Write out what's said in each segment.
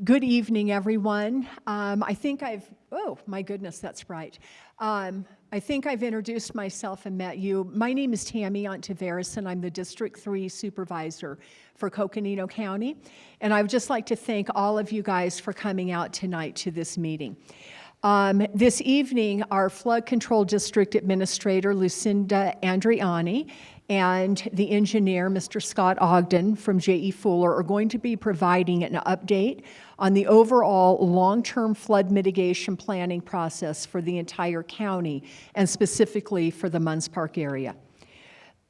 Good evening, everyone. Oh my goodness, that's bright. I think I've introduced myself and met you. My name is Tammy Ontiveros, and I'm the District 3 Supervisor for Coconino County. And I would just like to thank all of you guys for coming out tonight to this meeting. This evening, our Flood Control District Administrator, Lucinda Andriani, and the engineer, Mr. Scott Ogden from J.E. Fuller, are going to be providing an update on the overall long-term flood mitigation planning process for the entire county, and specifically for the Munds Park area.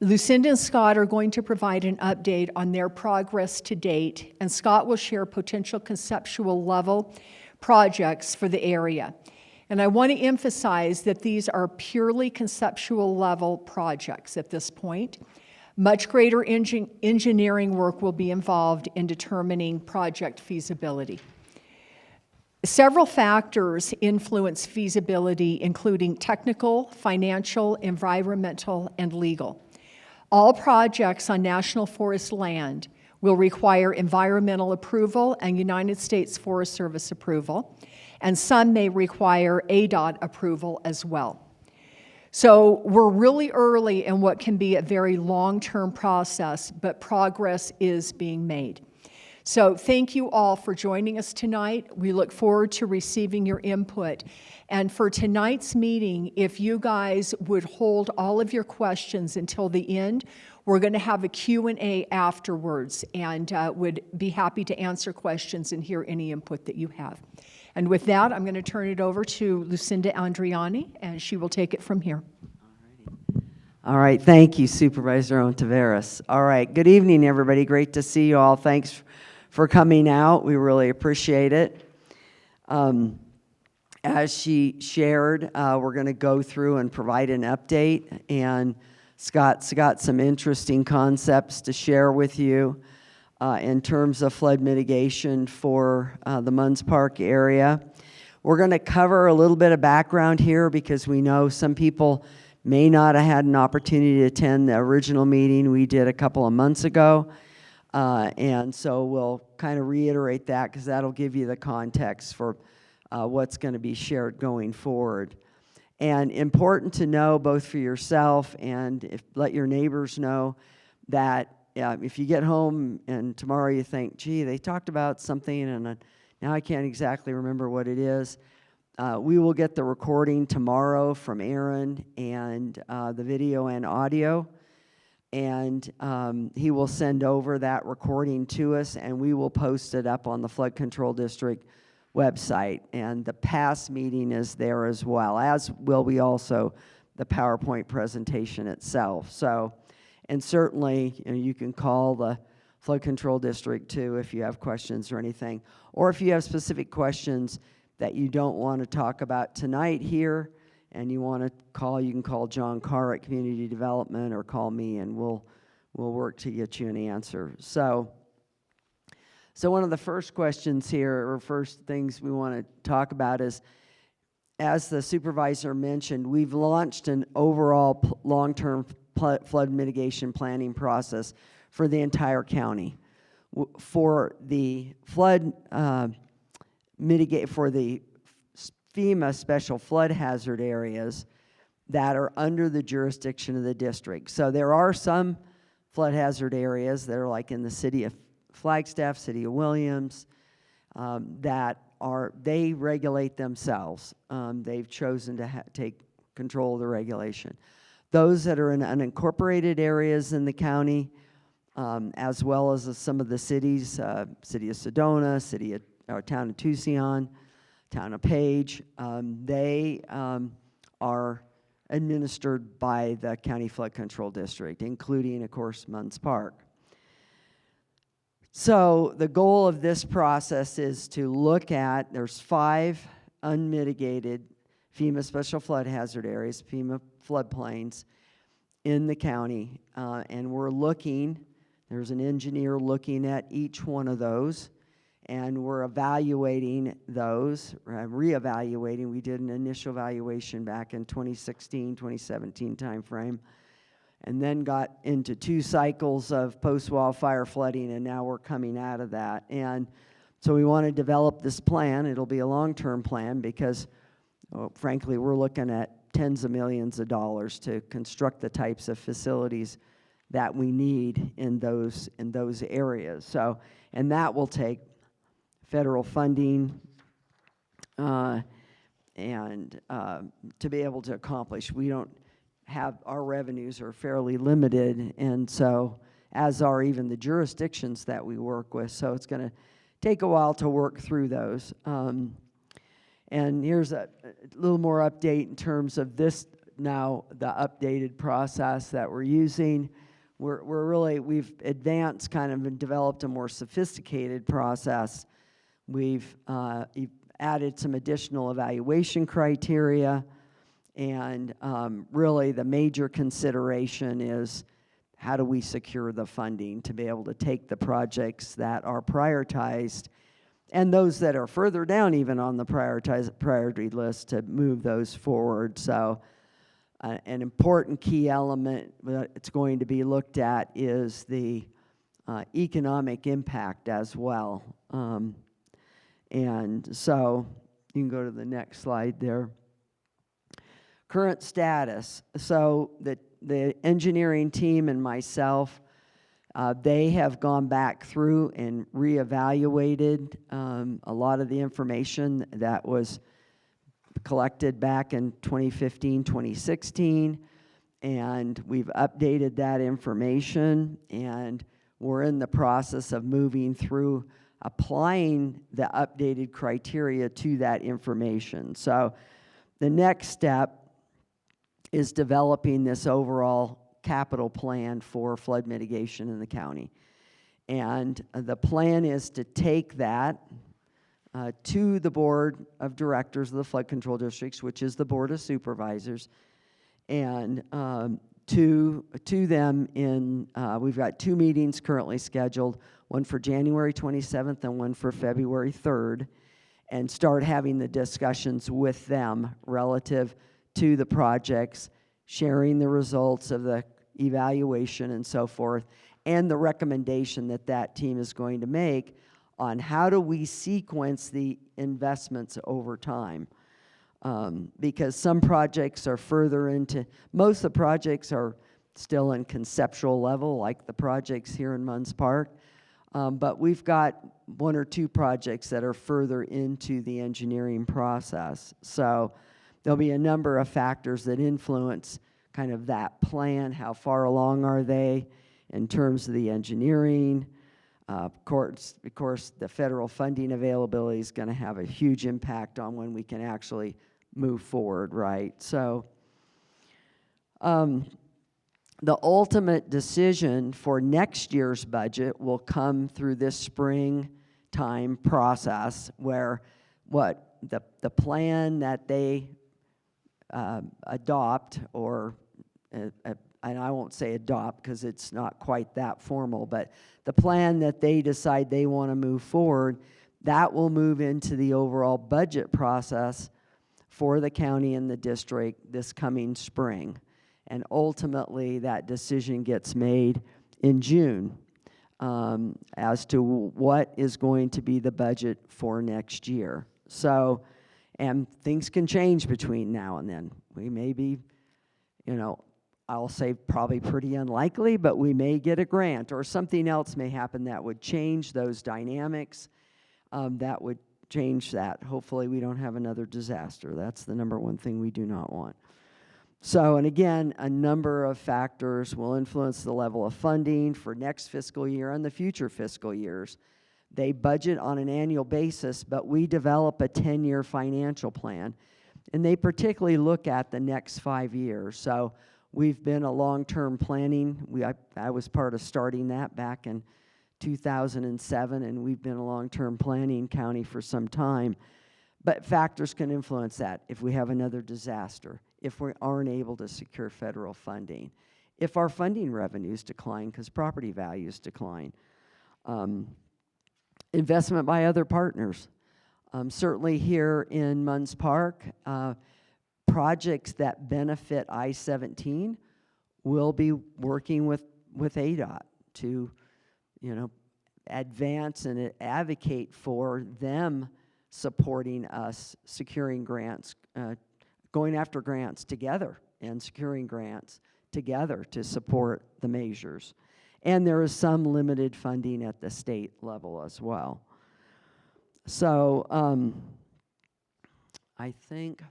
Lucinda and Scott are going to provide an update on their progress to date, and Scott will share potential conceptual level projects for the area. And I want to emphasize that these are purely conceptual level projects at this point. Much greater engineering work will be involved in determining project feasibility. Several factors influence feasibility, including technical, financial, environmental, and legal. All projects on National Forest land will require environmental approval and United States Forest Service approval, and some may require ADOT approval as well. So we're really early in what can be a very long-term process, but progress is being made. So thank you all for joining us tonight. We look forward to receiving your input. And for tonight's meeting, if you guys would hold all of your questions until the end, we're going to have a Q&A afterwards, and would be happy to answer questions and hear any input that you have. And with that, I'm going to turn it over to Lucinda Andriani, and she will take it from here. All right, thank you, Supervisor Ontiveros. All right, good evening, everybody. Great to see you all. Thanks for coming out. We really appreciate it. As she shared, we're going to go through and provide an update, and Scott's got some interesting concepts to share with you in terms of flood mitigation for the Munds Park area. We're going to cover a little bit of background here because we know some people may not have had an opportunity to attend the original meeting we did a couple of months ago. And so we'll kind of reiterate that because that'll give you the context for what's going to be shared going forward. And important to know, both for yourself and let your neighbors know, that if you get home and tomorrow you think, gee, they talked about something and now I can't exactly remember what it is, we will get the recording tomorrow from Aaron and the video and audio. And he will send over that recording to us, and we will post it up on the Flood Control District website. And the past meeting is there as well, as will be also the PowerPoint presentation itself. So, and certainly you can call the Flood Control District too if you have questions or anything. Or if you have specific questions that you don't want to talk about tonight here, and you want to call, you can call John Carr at Community Development or call me, and we'll work to get you an answer. So one of the first questions here, or first things we want to talk about is, as the supervisor mentioned, we've launched an overall long-term flood mitigation planning process for the entire county. For the flood for the FEMA special flood hazard areas that are under the jurisdiction of the district. So there are some flood hazard areas that are like in the city of Flagstaff, city of Williams, that they regulate themselves. They've chosen to take control of the regulation. Those that are in unincorporated areas in the county, as well as some of the cities, city of Sedona, town of Tucson, town of Page, they are administered by the County Flood Control District, including, of course, Munds Park. So the goal of this process is to look at, there's 5 unmitigated FEMA special flood hazard areas, FEMA floodplains in the county, and we're looking, there's an engineer looking at each one of those, and we're evaluating those, reevaluating. We did an initial evaluation back in 2016, 2017 timeframe, and then got into 2 cycles of post-wildfire flooding, and now we're coming out of that. And So we want to develop this plan. It'll be a long-term plan because, frankly, we're looking at tens of millions of dollars to construct the types of facilities that we need in those areas. So, and that will take federal funding and to be able to accomplish. We don't have, our revenues are fairly limited, and so, as are even the jurisdictions that we work with. So it's going to take a while to work through those. And here's a little more update in terms of this now, the updated process that we're using. We've advanced kind of and developed a more sophisticated process. We've added some additional evaluation criteria, and really the major consideration is how do we secure the funding to be able to take the projects that are prioritized and those that are further down even on the priority list to move those forward. So an important key element that's going to be looked at is the economic impact as well. And so you can go to the next slide there. Current status. So the engineering team and myself, they have gone back through and reevaluated a lot of the information that was collected back in 2015, 2016, and we've updated that information, and we're in the process of moving through applying the updated criteria to that information. So the next step is developing this overall capital plan for flood mitigation in the county. And the plan is to take that to the board of directors of the flood control districts, which is the board of supervisors, and to them in, we've got 2 meetings currently scheduled, one for January 27th and one for February 3rd, and start having the discussions with them relative to the projects, sharing the results of the evaluation and so forth, and the recommendation that that team is going to make on how do we sequence the investments over time. Because some projects are further into, most of the projects are still in conceptual level, like the projects here in Munds Park, but we've got 1 or 2 projects that are further into the engineering process. So there'll be a number of factors that influence kind of that plan. How far along are they in terms of the engineering? Of course, the federal funding availability is going to have a huge impact on when we can actually move forward, right? So the ultimate decision for next year's budget will come through this springtime process, where what the plan that they adopt, or and I won't say adopt because it's not quite that formal, but the plan that they decide they want to move forward, that will move into the overall budget process for the county and the district this coming spring. And ultimately, that decision gets made in June as to what is going to be the budget for next year. So, and things can change between now and then. We may be, I'll say probably pretty unlikely, but we may get a grant or something else may happen that would change those dynamics, that would change that. Hopefully we don't have another disaster. That's the number one thing we do not want. So, and again, a number of factors will influence the level of funding for next fiscal year and the future fiscal years. They budget on an annual basis, but we develop a 10-year financial plan, and they particularly look at the next 5 years. So we've been a long-term planning. I was part of starting that back in 2007, and we've been a long-term planning county for some time. But factors can influence that. If we have another disaster, if we aren't able to secure federal funding, if our funding revenues decline because property values decline, investment by other partners. Certainly here in Munds Park, projects that benefit I-17 will be working with ADOT to, advance and advocate for them supporting us, securing grants, going after grants together and securing grants together to support the measures. And there is some limited funding at the state level as well. So I think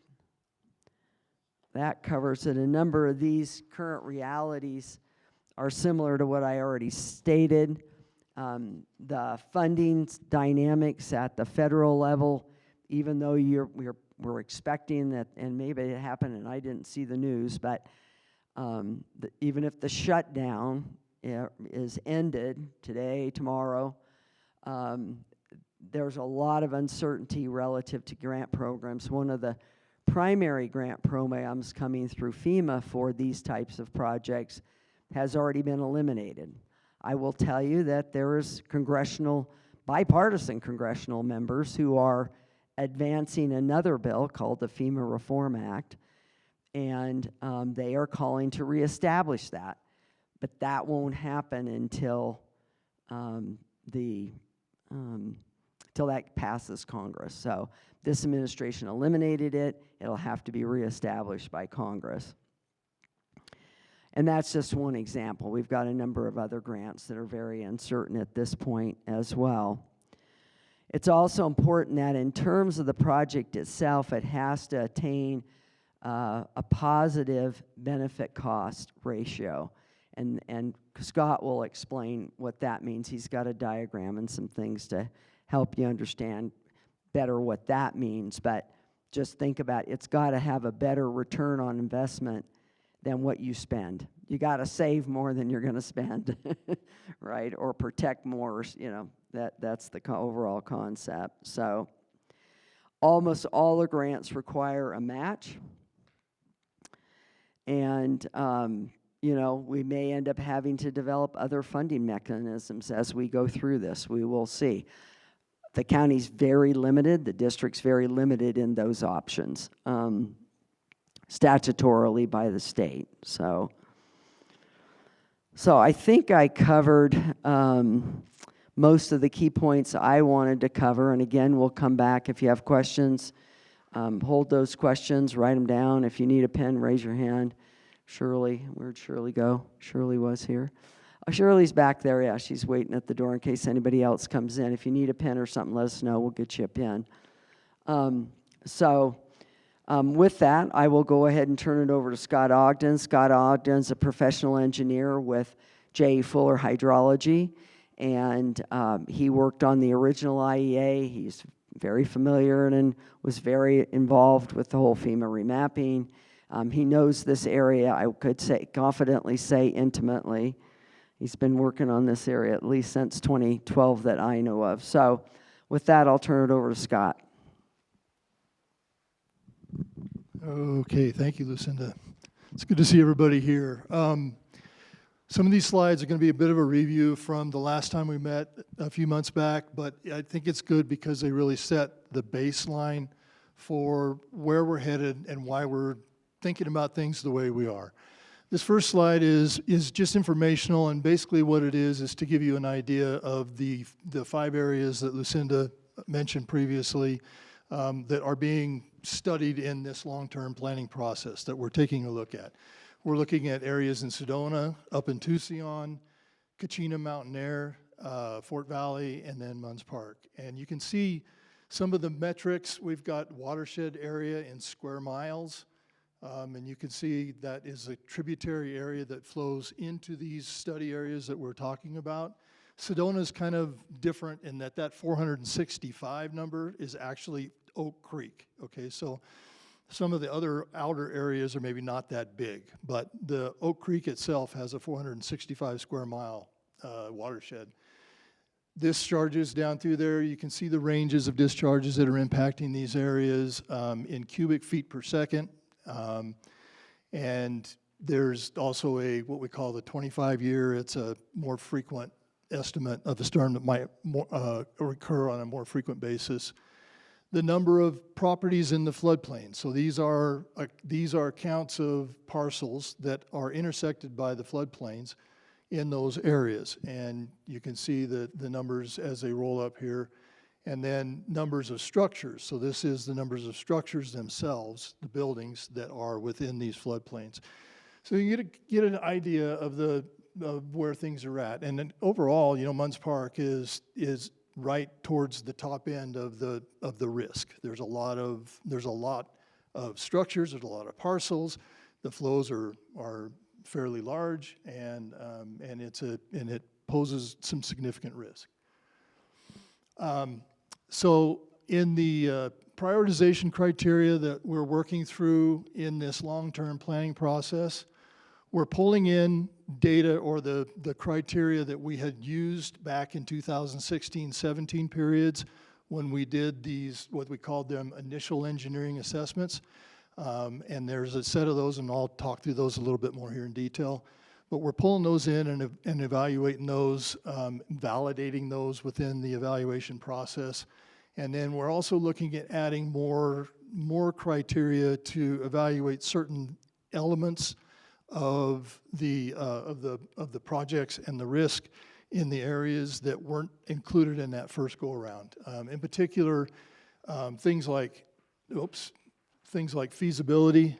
that covers it. A number of these current realities are similar to what I already stated. The funding dynamics at the federal level, even though we're expecting that, and maybe it happened and I didn't see the news, but even if the shutdown is ended today, tomorrow, there's a lot of uncertainty relative to grant programs. One of the primary grant programs coming through FEMA for these types of projects has already been eliminated. I will tell you that there is bipartisan congressional members who are advancing another bill called the FEMA Reform Act, and they are calling to reestablish that. But that won't happen until until that passes Congress. So this administration eliminated it. It'll have to be reestablished by Congress. And that's just one example. We've got a number of other grants that are very uncertain at this point as well. It's also important that in terms of the project itself, it has to attain a positive benefit-cost ratio. And Scott will explain what that means. He's got a diagram and some things to help you understand better what that means. But just think about it. It's got to have a better return on investment than what you spend. You got to save more than you're going to spend, right? Or protect more, you know, that's the overall concept. So almost all the grants require a match. And, you know, we may end up having to develop other funding mechanisms as we go through this. We will see. The county's very limited. The district's very limited in those options. Statutorily by the state. So I think I covered most of the key points I wanted to cover. And again, we'll come back if you have questions. Hold those questions, write them down. If you need a pen, raise your hand. Shirley, where'd Shirley go? Shirley was here. Oh, Shirley's back there. Yeah, she's waiting at the door in case anybody else comes in. If you need a pen or something, let us know. We'll get you a pen. With that, I will go ahead and turn it over to Scott Ogden. Scott Ogden's a professional engineer with J. Fuller Hydrology, and he worked on the original IEA. He's very familiar and was very involved with the whole FEMA remapping. He knows this area, I could confidently say intimately. He's been working on this area at least since 2012 that I know of. So with that, I'll turn it over to Scott. Okay, thank you, Lucinda. It's good to see everybody here. Some of these slides are going to be a bit of a review from the last time we met a few months back, but I think it's good because they really set the baseline for where we're headed and why we're thinking about things the way we are. This first slide is just informational, and basically what it is to give you an idea of the 5 areas that Lucinda mentioned previously that are being studied in this long-term planning process that we're taking a look at. We're looking at areas in Sedona, up in Tucson, Kachina Mountain Air, Fort Valley, and then Munds Park. And you can see some of the metrics. We've got watershed area in square miles, and you can see that is a tributary area that flows into these study areas that we're talking about. Sedona is kind of different in that 465 number is actually Oak Creek, okay? So some of the other outer areas are maybe not that big, but the Oak Creek itself has a 465 square mile watershed. Discharges down through there, you can see the ranges of discharges that are impacting these areas in cubic feet per second. And there's also what we call the 25-year, it's a more frequent estimate of a storm that might occur on a more frequent basis. The number of properties in the floodplain. So these are counts of parcels that are intersected by the floodplains. in those areas. And you can see the numbers as they roll up here. And then numbers of structures. So this is the numbers of structures themselves, the buildings that are within these floodplains. So you get an idea of where things are at. And then overall, Munds Park is right towards the top end of the risk. There's a lot of structures. There's a lot of parcels. The flows are fairly large, and it poses some significant risk. So in the prioritization criteria that we're working through in this long-term planning process, we're pulling in data or the criteria that we had used back in 2016-17 periods when we did these, what we called them, initial engineering assessments. And there's a set of those, and I'll talk through those a little bit more here in detail. But we're pulling those in and evaluating those, validating those within the evaluation process. And then we're also looking at adding more criteria to evaluate certain elements of the projects and the risk in the areas that weren't included in that first go around. In particular, things like feasibility,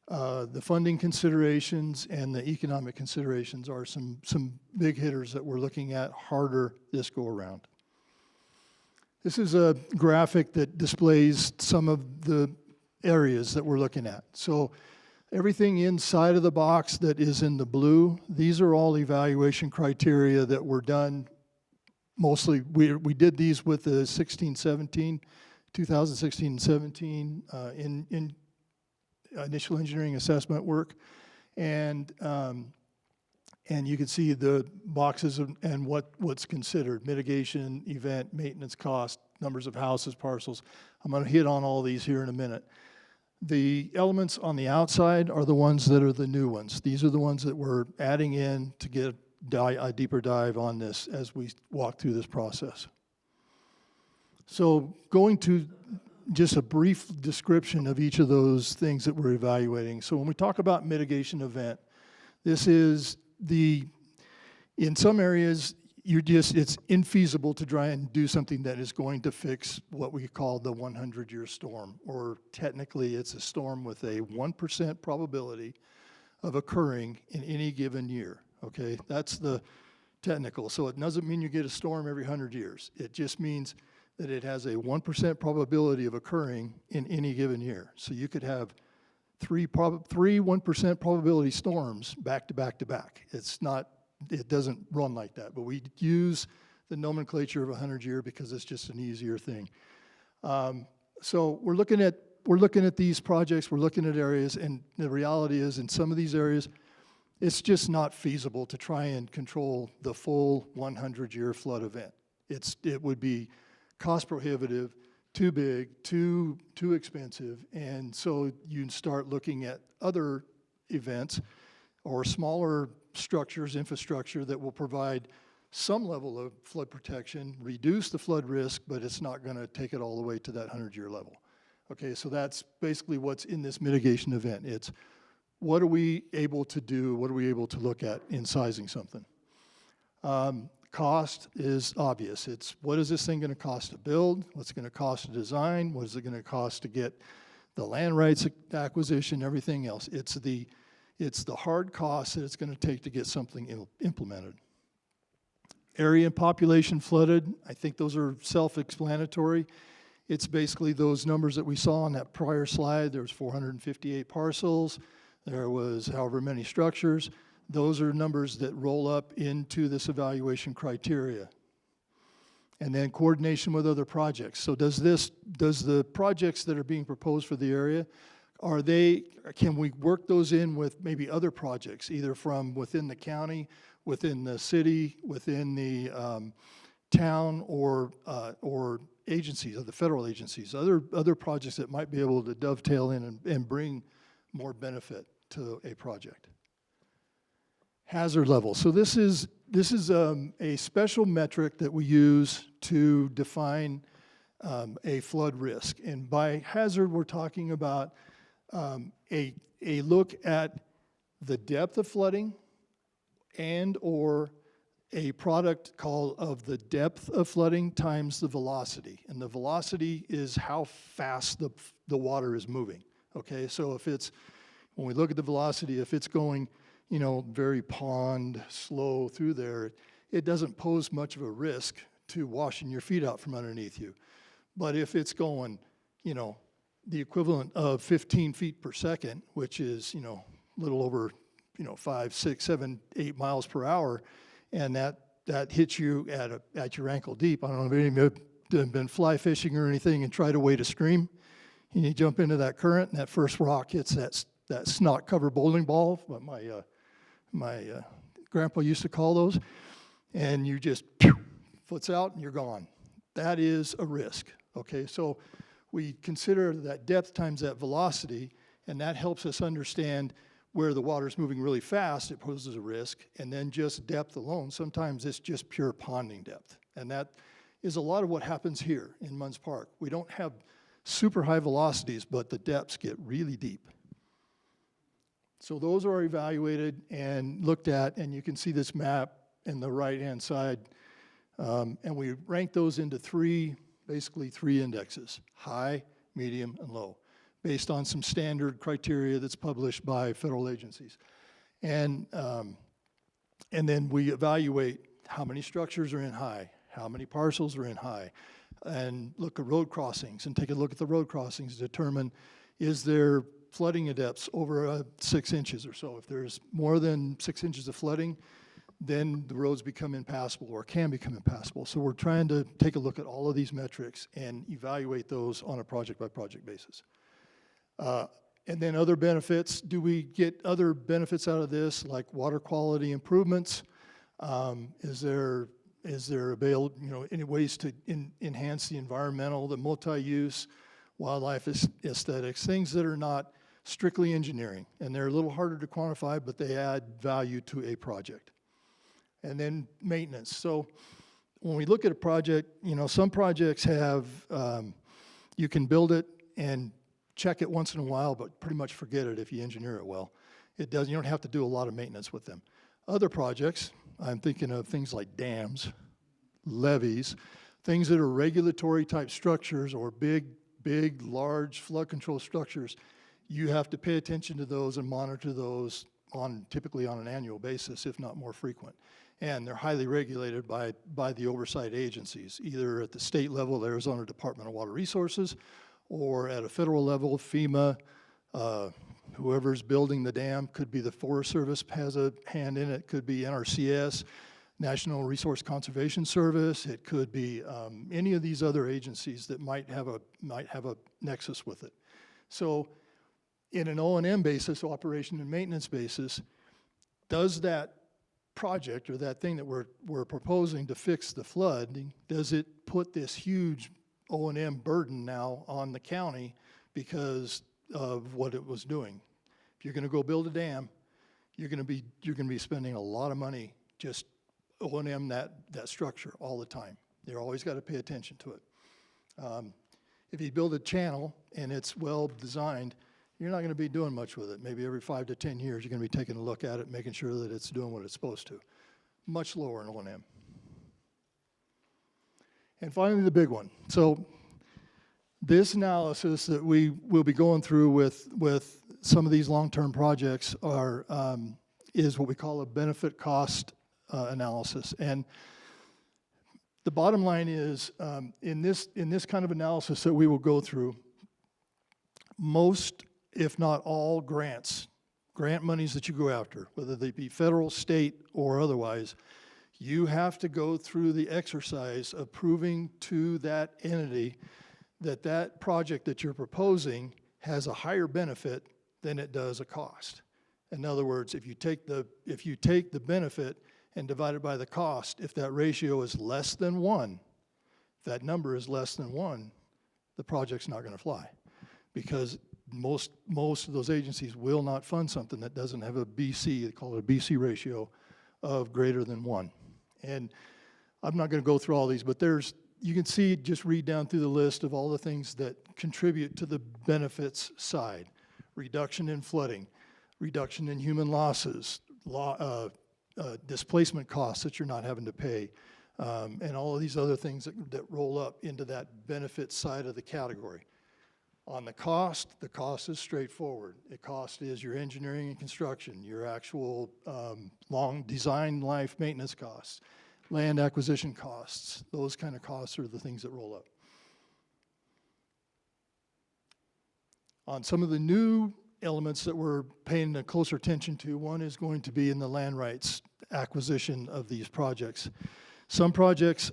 the funding considerations, and the economic considerations are some big hitters that we're looking at harder this go around. This is a graphic that displays some of the areas that we're looking at. So everything inside of the box that is in the blue, these are all evaluation criteria that were done mostly. We did these with the 2016 and 17 in initial engineering assessment work, and you can see the boxes and what's considered: mitigation, event, maintenance cost, numbers of houses, parcels. I'm going to hit on all these here in a minute. The elements on the outside are the ones that are the new ones. These are the ones that we're adding in to get a deeper dive on this as we walk through this process. So going to just a brief description of each of those things that we're evaluating. So when we talk about mitigation event, this is in some areas, it's infeasible to try and do something that is going to fix what we call the 100-year storm, or technically it's a storm with a 1% probability of occurring in any given year, okay? That's the technical. So it doesn't mean you get a storm every 100 years. It just means that it has a 1% probability of occurring in any given year. So you could have three 1% probability storms back to back to back. It doesn't run like that, but we use the nomenclature of 100-year because it's just an easier thing. So we're looking at these projects, we're looking at areas, and the reality is in some of these areas, it's just not feasible to try and control the full 100-year flood event. It would be cost prohibitive, too big, too expensive, and so you start looking at other events or smaller structures, infrastructure that will provide some level of flood protection, reduce the flood risk, but it's not going to take it all the way to that 100-year level. Okay, so that's basically what's in this mitigation event. It's what are we able to do, what are we able to look at in sizing something. Cost is obvious. It's what is this thing going to cost to build, what's it going to cost to design, what is it going to cost to get the land rights acquisition, everything else. It's the hard cost that it's going to take to get something implemented. Area and population flooded, I think those are self-explanatory. It's basically those numbers that we saw on that prior slide. There was 458 parcels. There was however many structures. Those are numbers that roll up into this evaluation criteria. And then coordination with other projects. So does the projects that are being proposed for the area, can we work those in with maybe other projects, either from within the county, within the city, within the town, or agencies, or the federal agencies, other projects that might be able to dovetail in and bring more benefit to a project. Hazard level. So this is a special metric that we use to define a flood risk. And by hazard, we're talking about a look at the depth of flooding and or a product called of the depth of flooding times the velocity. And the velocity is how fast the water is moving, okay? So if it's, when we look at the velocity, if it's going, you know, very pond, slow through there, it doesn't pose much of a risk to washing your feet out from underneath you. But if it's going, you know, the equivalent of 15 feet per second, which is, you know, a little over, you know, 5, 6, 7, 8 miles per hour, and that hits you at your ankle deep. I don't know if any of you have been fly fishing or anything and try to wade a stream, and you jump into that current, and that first rock hits that snot-covered bowling ball, what my grandpa used to call those, and you just foots out and you're gone. That is a risk, okay? So we consider that depth times that velocity, and that helps us understand where the water's moving really fast, it poses a risk, and then just depth alone, sometimes it's just pure ponding depth. And that is a lot of what happens here in Munds Park. We don't have super high velocities, but the depths get really deep. So those are evaluated and looked at, and you can see this map in the right-hand side. And we rank those into basically three indexes: high, medium, and low, based on some standard criteria that's published by federal agencies. And then we evaluate how many structures are in high, how many parcels are in high, and look at road crossings and take a look at the road crossings to determine, is there flooding at depths over 6 inches or so. If there's more than 6 inches of flooding, then the roads become impassable or can become impassable. So we're trying to take a look at all of these metrics and evaluate those on a project-by-project basis. And then other benefits, do we get other benefits out of this, like water quality improvements? Is there available, you know, any ways to enhance the environmental, the multi-use, wildlife aesthetics, things that are not strictly engineering, and they're a little harder to quantify, but they add value to a project. And then maintenance. So when we look at a project, you know, some projects have, you can build it and check it once in a while, but pretty much forget it if you engineer it well. You don't have to do a lot of maintenance with them. Other projects, I'm thinking of things like dams, levees, things that are regulatory type structures or big, large flood control structures. You have to pay attention to those and monitor those typically on an annual basis, if not more frequent. And they're highly regulated by the oversight agencies, either at the state level, the Arizona Department of Water Resources, or at a federal level, FEMA, whoever's building the dam, could be the Forest Service has a hand in it, could be NRCS, National Resource Conservation Service, it could be any of these other agencies that might have a nexus with it. So in an O&M basis, operation and maintenance basis, does that project or that thing that we're proposing to fix the flood, does it put this huge O&M burden now on the county because of what it was doing? If you're going to go build a dam, you're going to be spending a lot of money just O&M that structure all the time. You're always got to pay attention to it. If you build a channel and it's well designed, you're not going to be doing much with it. Maybe every 5 to 10 years, you're going to be taking a look at it, making sure that it's doing what it's supposed to. Much lower in O&M. And finally, the big one. So this analysis that we will be going through with some of these long-term projects is what we call a benefit cost analysis. And the bottom line is, in this kind of analysis that we will go through, most, if not all, grant monies that you go after, whether they be federal, state, or otherwise, you have to go through the exercise of proving to that entity that that project that you're proposing has a higher benefit than it does a cost. In other words, if you take the benefit and divide it by the cost, if that ratio is less than 1, if that number is less than 1, the project's not going to fly, because most of those agencies will not fund something that doesn't have a BC, they call it a BC ratio, of greater than 1. And I'm not going to go through all these, but you can see, just read down through the list of all the things that contribute to the benefits side. Reduction in flooding, reduction in human losses, displacement costs that you're not having to pay, and all of these other things that roll up into that benefit side of the category. On the cost is straightforward. The cost is your engineering and construction, your actual long design life maintenance costs, land acquisition costs. Those kind of costs are the things that roll up. On some of the new elements that we're paying closer attention to, one is going to be in the land rights acquisition of these projects. Some projects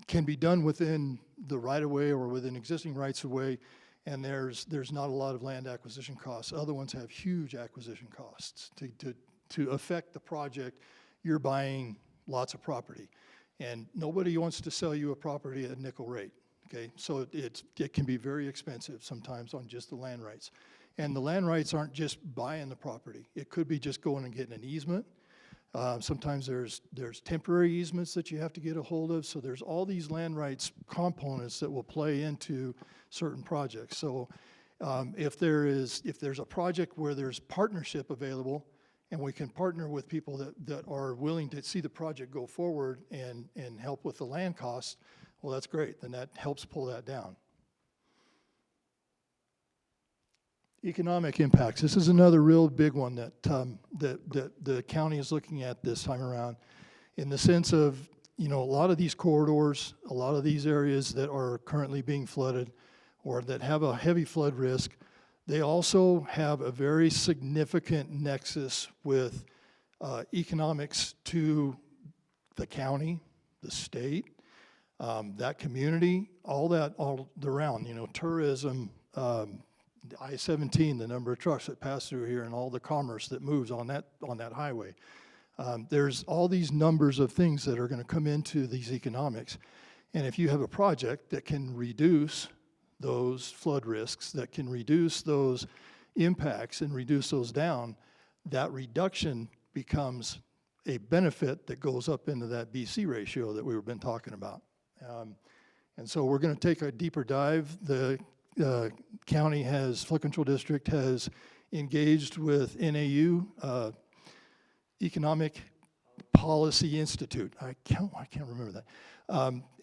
can be done within the right-of-way or within existing rights-of-way, and there's not a lot of land acquisition costs. Other ones have huge acquisition costs. To affect the project, you're buying lots of property, and nobody wants to sell you a property at a nickel rate. Okay, so it can be very expensive sometimes on just the land rights. And the land rights aren't just buying the property. It could be just going and getting an easement. Sometimes there's temporary easements that you have to get a hold of. So there's all these land rights components that will play into certain projects. So if there's a project where there's partnership available, and we can partner with people that are willing to see the project go forward and help with the land costs, well, that's great. Then that helps pull that down. Economic impacts. This is another real big one that the county is looking at this time around, in the sense of, a lot of these corridors, a lot of these areas that are currently being flooded or that have a heavy flood risk, they also have a very significant nexus with economics to the county, the state, that community, all around, tourism, I-17, the number of trucks that pass through here, and all the commerce that moves on that highway. There's all these numbers of things that are going to come into these economics. And if you have a project that can reduce those flood risks, that can reduce those impacts and reduce those down, that reduction becomes a benefit that goes up into that BC ratio that we've been talking about. And so we're going to take a deeper dive. The county Flood Control District has engaged with NAU, Economic Policy Institute. I can't remember that.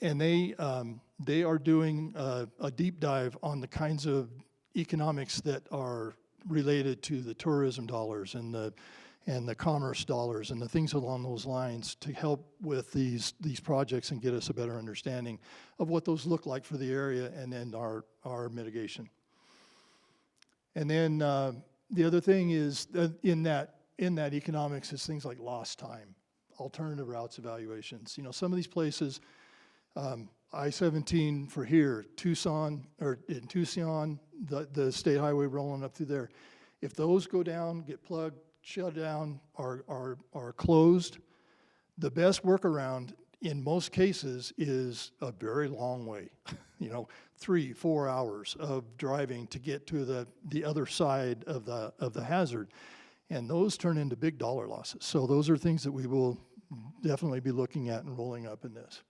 And they are doing a deep dive on the kinds of economics that are related to the tourism dollars and the commerce dollars and the things along those lines to help with these projects and get us a better understanding of what those look like for the area and then our mitigation. And then the other thing is in that economics is things like lost time, alternative routes evaluations. Some of these places, I-17 for here, Tucson, the state highway rolling up through there. If those go down, get plugged, shut down, are closed, the best workaround in most cases is a very long way, 3-4 hours of driving to get to the other side of the hazard. And those turn into big dollar losses. So those are things that we will definitely be looking at and rolling up in this.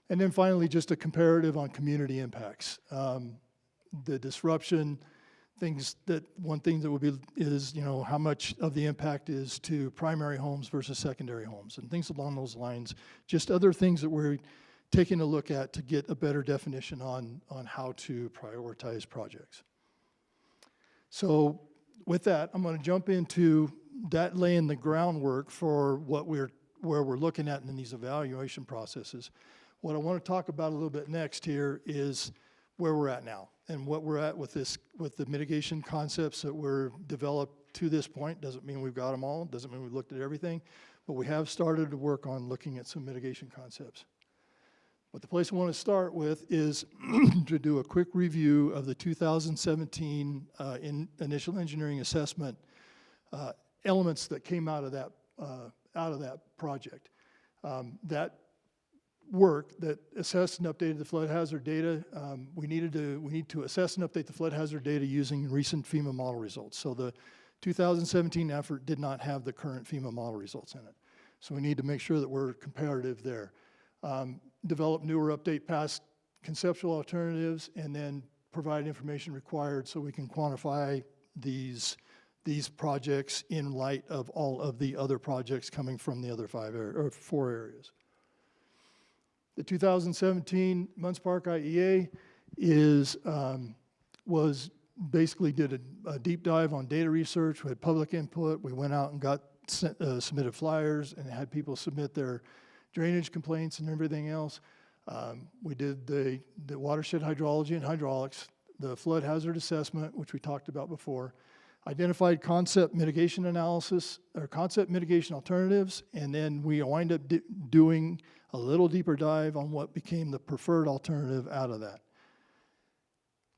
And then finally, just a comparative on community impacts. The disruption, one thing that would be is, how much of the impact is to primary homes versus secondary homes and things along those lines. Just other things that we're taking a look at to get a better definition on how to prioritize projects. So with that, I'm going to jump into that, laying the groundwork for where we're looking at in these evaluation processes. What I want to talk about a little bit next here is where we're at now and what we're at with the mitigation concepts that were developed to this point. Doesn't mean we've got them all, doesn't mean we've looked at everything, but we have started to work on looking at some mitigation concepts. But the place I want to start with is to do a quick review of the 2017 initial engineering assessment elements that came out of that project. That work that assessed and updated the flood hazard data, we need to assess and update the flood hazard data using recent FEMA model results. So the 2017 effort did not have the current FEMA model results in it. So we need to make sure that we're comparative there. Develop new or update past conceptual alternatives, and then provide information required so we can quantify these these projects in light of all of the other projects coming from the other 4 areas. The 2017 Munds Park IEA was basically did a deep dive on data research. We had public input. We went out and submitted flyers and had people submit their drainage complaints and everything else. We did the watershed hydrology and hydraulics, the flood hazard assessment, which we talked about before, identified concept mitigation analysis or concept mitigation alternatives, and then we wind up doing a little deeper dive on what became the preferred alternative out of that.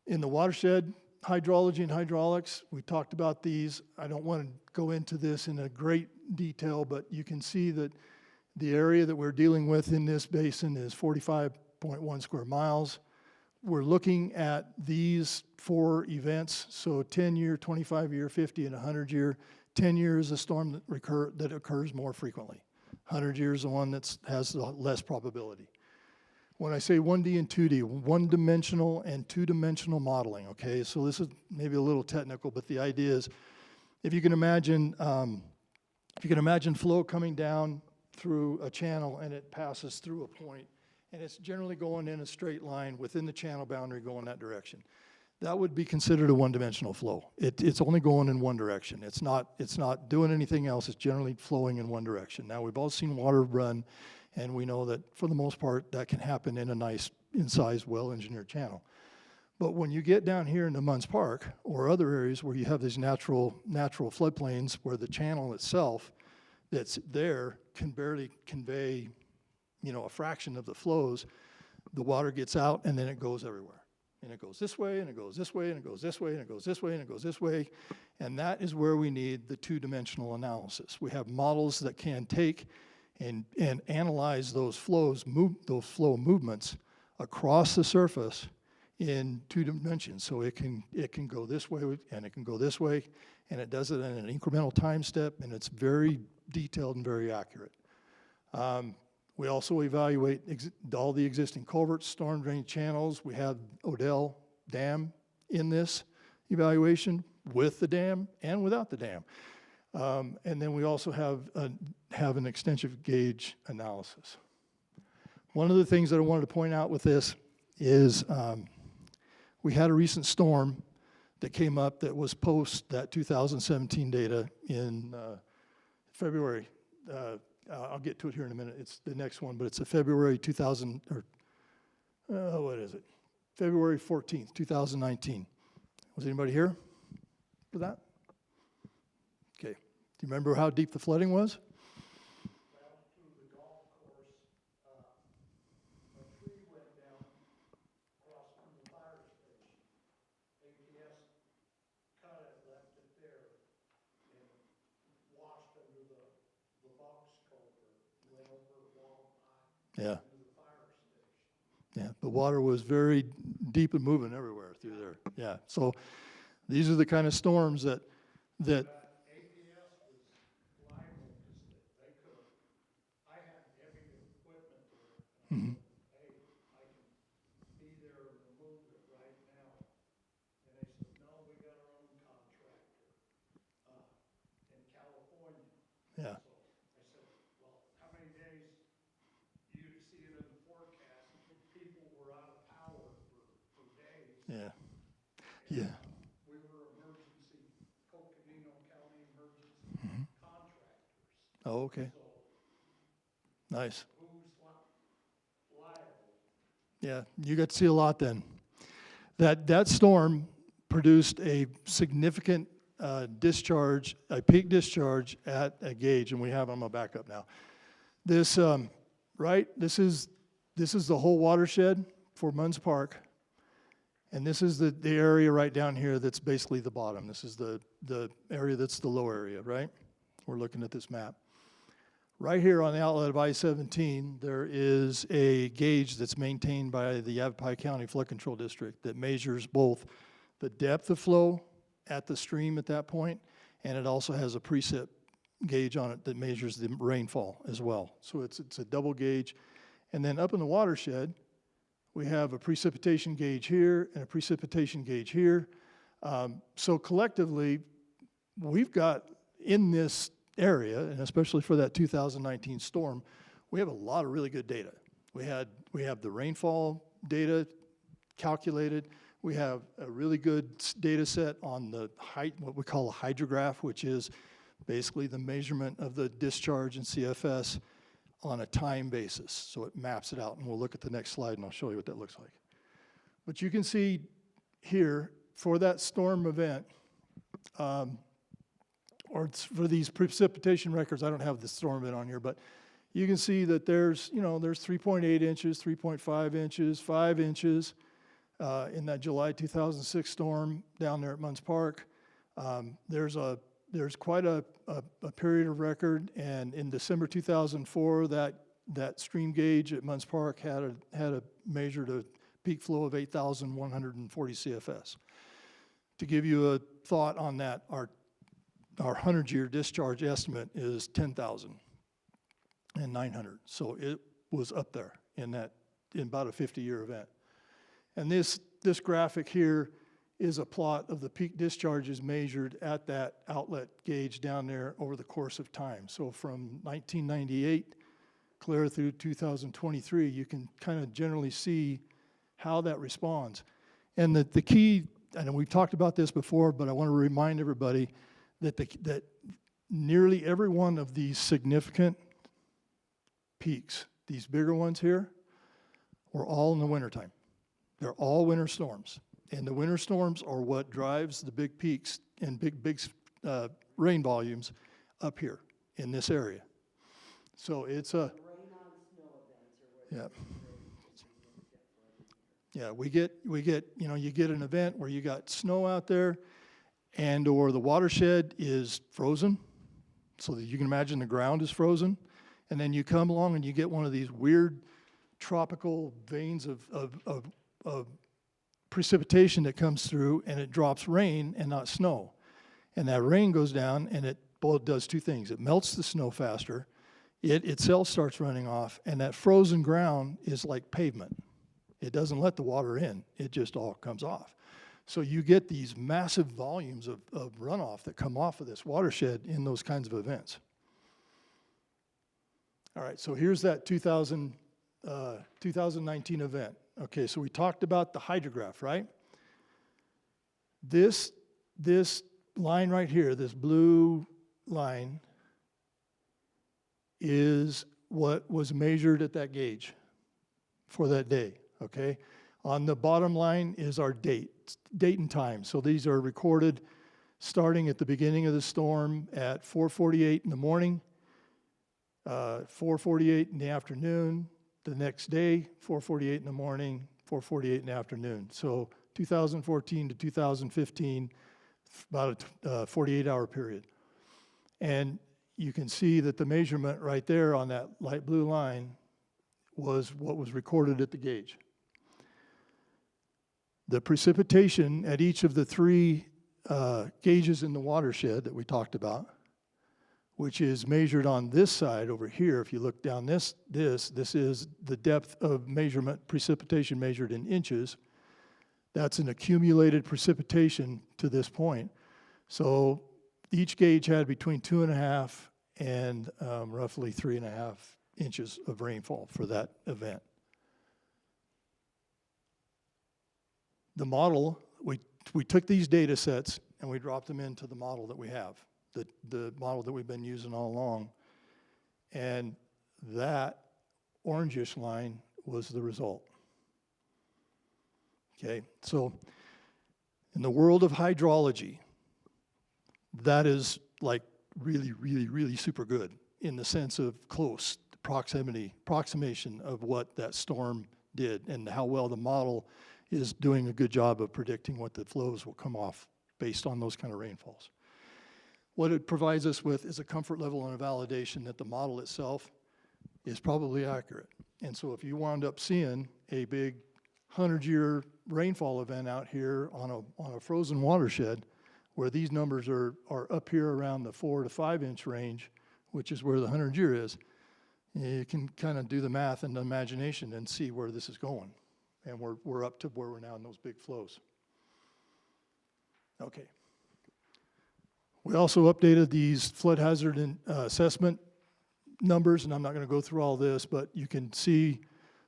In the watershed hydrology and hydraulics, we talked about these. I don't want to go into this in a great detail, but you can see that the area that we're dealing with in this basin is 45.1 square miles. We're looking at these 4 events, so 10-year, 25-year, 50, and 100-year. 10 years is a storm that occurs more frequently. 100 years is the one that has the less probability. When I say 1D and 2D, one-dimensional and two-dimensional modeling, okay? So this is maybe a little technical, but the idea is, if you can imagine flow coming down through a channel and it passes through a point, and it's generally going in a straight line within the channel boundary going that direction. That would be considered a one-dimensional flow. It's only going in one direction. It's not doing anything else. It's generally flowing in one direction. Now, we've all seen water run, and we know that for the most part that can happen in a nice, incised, well-engineered channel. But when you get down here into Munds Park or other areas where you have these natural floodplains where the channel itself that's there can barely convey, a fraction of the flows, the water gets out and then it goes everywhere. And it goes this way, and it goes this way, and it goes this way, and it goes this way, and it goes this way. And that is where we need the two-dimensional analysis. We have models that can take and analyze those flow movements across the surface in 2 dimensions. So it can go this way, and it can go this way, and it does it in an incremental time step, and it's very detailed and very accurate. We also evaluate all the existing culverts, storm drain channels. We have Odell Dam in this evaluation with the dam and without the dam. And then we also have an extensive gauge analysis. One of the things that I wanted to point out with this is we had a recent storm that came up that was post that 2017 data in February. I'll get to it here in a minute. It's the next one, but it's a February 14th, 2019. Was anybody here for that? Okay. Do you remember how deep the flooding was? Down through the golf course, a tree went down across from the fire station. APS cut it, left it there, and washed under the box culvert, went over wall high Yeah. into the fire station. Yeah, the water was very deep and moving everywhere through there. Yeah, so these are the kind of storms that APS was liable because they could have, I had heavy equipment there. And I said, hey, I can be there and remove it right now. And they said, no, we got our own contractor in California. yeah, So I said, well, how many days you see it in the forecast? People were out of power for days. yeah, yeah, We were emergency, Coconino County emergency contractors. oh, okay, So nice. who's liable? Yeah, you got to see a lot then. That storm produced a significant discharge, a peak discharge at a gauge, and we have, I'm gonna back up now. This, right, this is the whole watershed for Munds Park, and this is the area right down here that's basically the bottom. This is the area that's the low area, right? We're looking at this map. Right here on the outlet of I-17, there is a gauge that's maintained by the Yavapai County Flood Control District that measures both the depth of flow at the stream at that point, and it also has a precip gauge on it that measures the rainfall as well. So it's a double gauge. And then up in the watershed, we have a precipitation gauge here and a precipitation gauge here. So collectively, we've got in this area, and especially for that 2019 storm, we have a lot of really good data. We have the rainfall data calculated. We have a really good data set on the height, what we call a hydrograph, which is basically the measurement of the discharge in CFS on a time basis. So it maps it out, and we'll look at the next slide and I'll show you what that looks like. But you can see here for that storm event, or it's for these precipitation records, I don't have the storm event on here, but you can see that there's 3.8 inches, 3.5 inches, 5 inches in that July 2006 storm down there at Munds Park. There's quite a period of record, and in December 2004, that stream gauge at Munds Park had measured a peak flow of 8,140 CFS. To give you a thought on that, our 100-year discharge estimate is 10,900. So it was up there in about a 50-year event. And this graphic here is a plot of the peak discharges measured at that outlet gauge down there over the course of time. So from 1998 clear through 2023, you can kind of generally see how that responds. And the key, and we've talked about this before, but I want to remind everybody that nearly every one of these significant peaks, these bigger ones here, were all in the wintertime. They're all winter storms. And the winter storms are what drives the big peaks and big rain volumes up here in this area. So it's a... Rain on snow events or what? Yeah, we get, you get an event where you got snow out there and or the watershed is frozen, so that you can imagine the ground is frozen, and then you come along and you get one of these weird tropical veins of precipitation that comes through, and it drops rain and not snow. And that rain goes down and it does two things. It melts the snow faster, it itself starts running off, and that frozen ground is like pavement. It doesn't let the water in, it just all comes off. So you get these massive volumes of runoff that come off of this watershed in those kinds of events. All right, so here's that 2019 event. Okay, so we talked about the hydrograph, right? This line right here, this blue line, is what was measured at that gauge for that day, okay? On the bottom line is our date and time. So these are recorded starting at the beginning of the storm at 4:48 in the morning, 4:48 in the afternoon, the next day, 4:48 in the morning, 4:48 in the afternoon. So 2014 to 2015, about a 48-hour period. And you can see that the measurement right there on that light blue line was what was recorded at the gauge. The precipitation at each of the three gauges in the watershed that we talked about, which is measured on this side over here. If you look down this is the depth of measurement, precipitation measured in inches. That's an accumulated precipitation to this point. So each gauge had between 2.5 and roughly 3.5 inches of rainfall for that event. The model, we took these data sets and we dropped them into the model that we have, the model that we've been using all along. And that orangish line was the result. Okay, so in the world of hydrology, that is like really, really, really super good in the sense of close approximation of what that storm did and how well the model is doing a good job of predicting what the flows will come off based on those kind of rainfalls. What it provides us with is a comfort level and a validation that the model itself is probably accurate. And so if you wound up seeing a big 100-year rainfall event out here on a frozen watershed where these numbers are up here around the 4 to 5 inch range, which is where the 100-year is, you can kind of do the math and the imagination and see where this is going. And we're up to where we're now in those big flows. Okay. We also updated these flood hazard assessment numbers, and I'm not going to go through all this, but you can see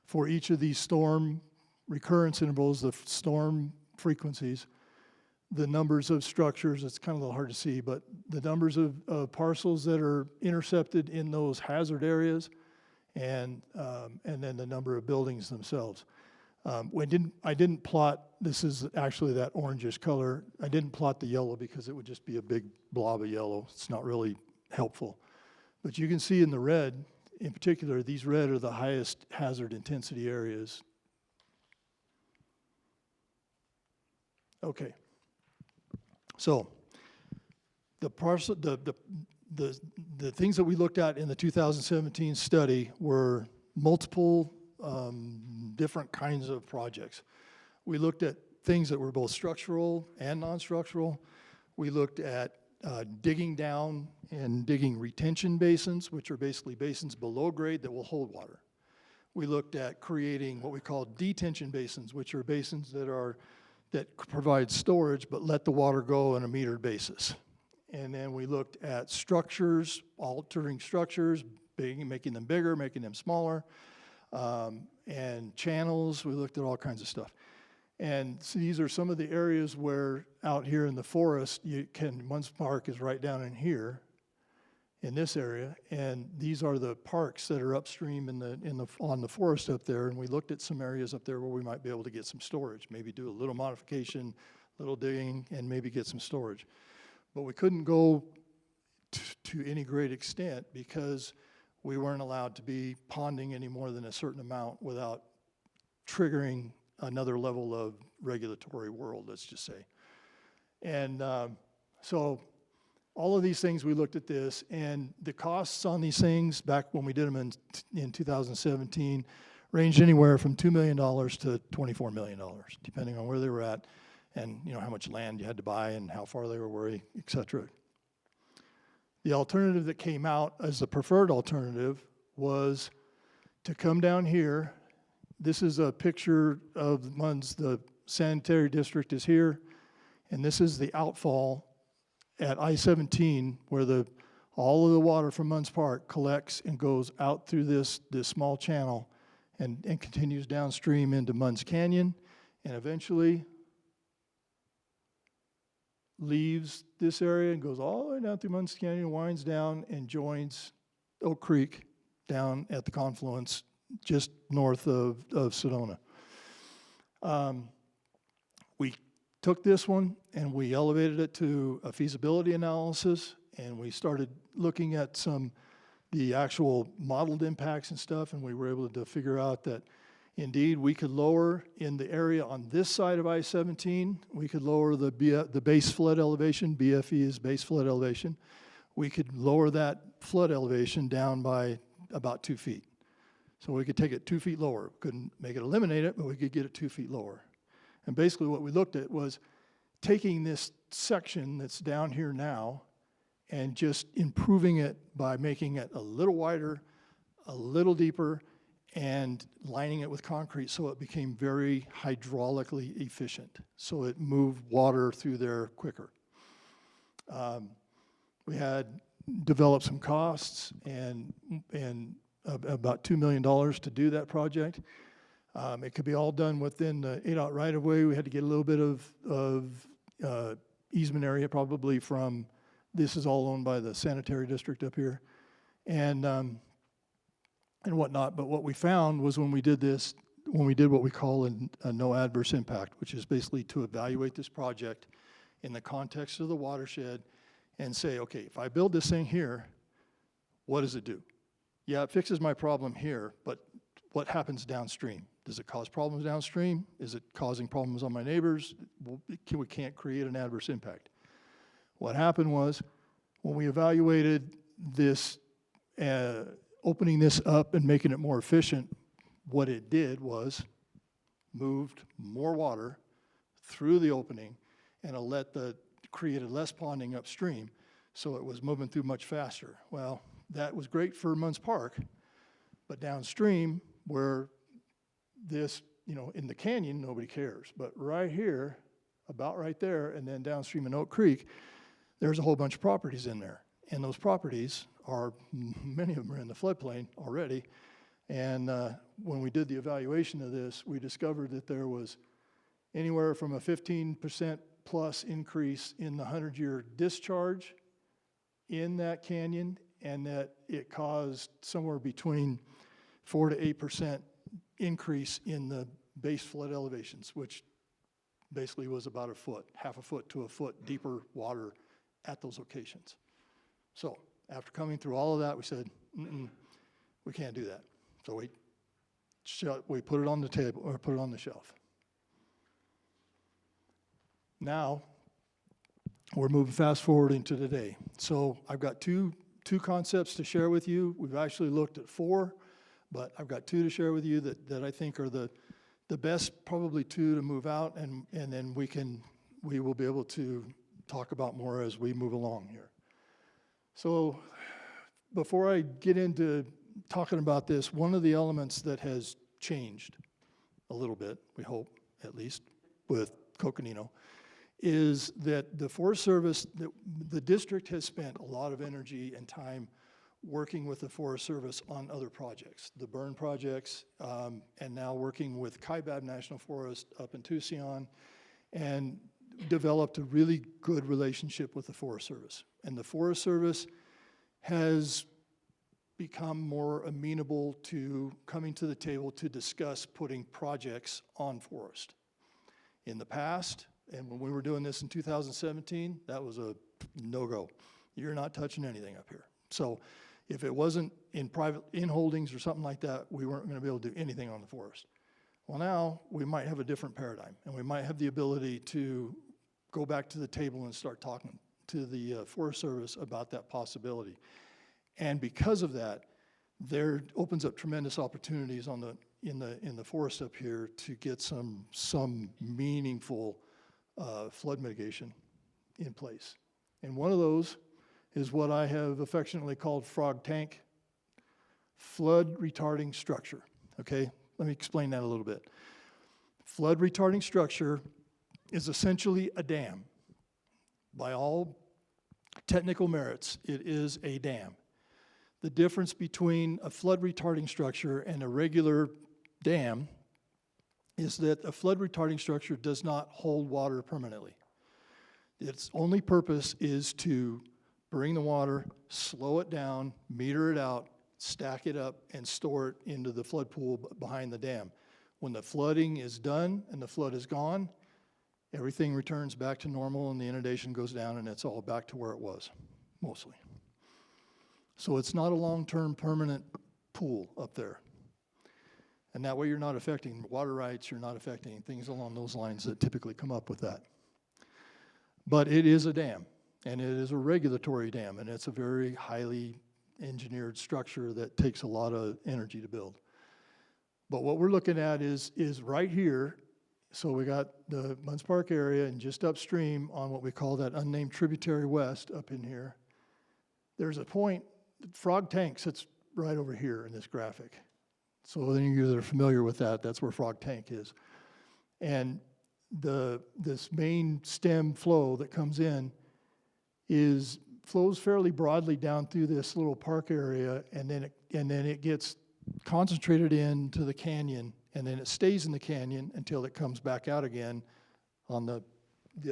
for each of these storm recurrence intervals, the storm frequencies, the numbers of structures. It's kind of a little hard to see, but the numbers of parcels that are intercepted in those hazard areas, and then the number of buildings themselves. I didn't plot, this is actually that orangish color. I didn't plot the yellow because it would just be a big blob of yellow. It's not really helpful. But you can see in the red, in particular, these red are the highest hazard intensity areas. Okay. So the parcel, the things that we looked at in the 2017 study were multiple different kinds of projects. We looked at things that were both structural and non-structural. We looked at digging down and digging retention basins, which are basically basins below grade that will hold water. We looked at creating what we call detention basins, which are basins that provide storage but let the water go on a metered basis. And then we looked at structures, altering structures, making them bigger, making them smaller, and channels. We looked at all kinds of stuff. And so these are some of the areas where out here in the forest, Munds Park is right down in here, in this area, and these are the parks that are upstream on the forest up there, and we looked at some areas up there where we might be able to get some storage, maybe do a little modification, little digging, and maybe get some storage. But we couldn't go to any great extent because we weren't allowed to be ponding any more than a certain amount without triggering another level of regulatory world, let's just say. And so all of these things, we looked at this, and the costs on these things back when we did them in 2017 ranged anywhere from $2 million to $24 million, depending on where they were at and how much land you had to buy and how far they were away, et cetera. The alternative that came out as the preferred alternative was to come down here. This is a picture of Munds. The sanitary district is here, and this is the outfall at I-17 where all of the water from Munds Park collects and goes out through this small channel and continues downstream into Munds Canyon, and eventually leaves this area and goes all the way down through Munds Canyon, winds down and joins Oak Creek down at the confluence just north of Sedona. We took this one and we elevated it to a feasibility analysis, and we started looking at the actual modeled impacts and stuff, and we were able to figure out that indeed we could lower in the area on this side of I-17, we could lower the base flood elevation. BFE is base flood elevation. We could lower that flood elevation down by about 2 feet. So we could take it 2 feet lower. Couldn't make it eliminate it, but we could get it 2 feet lower. And basically what we looked at was taking this section that's down here now and just improving it by making it a little wider, a little deeper, and lining it with concrete so it became very hydraulically efficient. So it moved water through there quicker. We had developed some costs and about $2 million to do that project. It could be all done within the ADOT right-of-way. We had to get a little bit of easement area probably from, this is all owned by the sanitary district up here, and whatnot. But what we found was when we did this, when we did what we call a no adverse impact, which is basically to evaluate this project in the context of the watershed and say, okay, if I build this thing here, what does it do? Yeah, it fixes my problem here, but what happens downstream? Does it cause problems downstream? Is it causing problems on my neighbors? We can't create an adverse impact. What happened was when we evaluated this, opening this up and making it more efficient, what it did was moved more water through the opening and it created less ponding upstream, so it was moving through much faster. Well, that was great for Munds Park, but downstream where this, in the canyon, nobody cares. But right here, about right there, and then downstream in Oak Creek, there's a whole bunch of properties in there. And those properties are, many of them are in the floodplain already. And when we did the evaluation of this, we discovered that there was anywhere from a 15% plus increase in the 100-year discharge in that canyon, and that it caused somewhere between 4 to 8% increase in the base flood elevations, which basically was about a foot, half a foot to a foot deeper water at those locations. So after coming through all of that, we said, we can't do that. So we put it on the table, or put it on the shelf. Now, we're moving fast forward into today. So I've got two concepts to share with you. We've actually looked at 4, but I've got 2 to share with you that I think are the best, probably 2 to move out, and then we will be able to talk about more as we move along here. So before I get into talking about this, one of the elements that has changed a little bit, we hope, at least, with Coconino, is that the Forest Service, the district has spent a lot of energy and time working with the Forest Service on other projects, the burn projects, and now working with Kaibab National Forest up in Tucson, and developed a really good relationship with the Forest Service. And the Forest Service has become more amenable to coming to the table to discuss putting projects on forest. In the past, and when we were doing this in 2017, that was a no-go. You're not touching anything up here. So if it wasn't in private holdings or something like that, we weren't going to be able to do anything on the forest. Well, now we might have a different paradigm, and we might have the ability to go back to the table and start talking to the Forest Service about that possibility. And because of that, there opens up tremendous opportunities in the forest up here to get some meaningful flood mitigation in place. And one of those is what I have affectionately called frog tank, flood retarding structure. Okay, let me explain that a little bit. Flood retarding structure is essentially a dam. By all technical merits, it is a dam. The difference between a flood retarding structure and a regular dam is that a flood retarding structure does not hold water permanently. Its only purpose is to bring the water, slow it down, meter it out, stack it up, and store it into the flood pool behind the dam. When the flooding is done and the flood is gone, everything returns back to normal and the inundation goes down and it's all back to where it was, mostly. So it's not a long-term permanent pool up there. And that way you're not affecting water rights, you're not affecting things along those lines that typically come up with that. But it is a dam, and it is a regulatory dam, and it's a very highly engineered structure that takes a lot of energy to build. But what we're looking at is right here. So we got the Munds Park area, and just upstream on what we call that unnamed tributary west up in here, there's a point, Frog Tank sits right over here in this graphic. So any of you that are familiar with that, that's where Frog Tank is. And this main stem flow that comes in flows fairly broadly down through this little park area, and then it gets concentrated into the canyon, and then it stays in the canyon until it comes back out again on the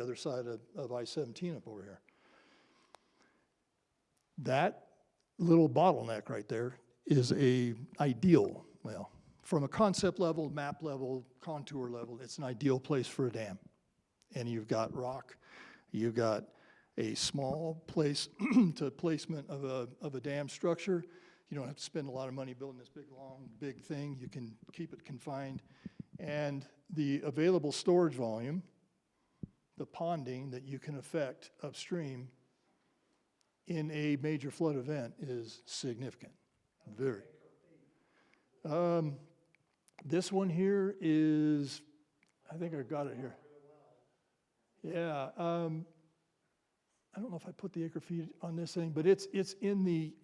other side of I-17 up over here. That little bottleneck right there is ideal, well, from a concept level, map level, contour level, it's an ideal place for a dam. And you've got rock, you've got a small place to placement of a dam structure. You don't have to spend a lot of money building this big thing. You can keep it confined. And the available storage volume, the ponding that you can affect upstream in a major flood event is significant, very. This one here is, I think I got it here. Yeah, I don't know if I put the acre feet on this thing, but it's in the,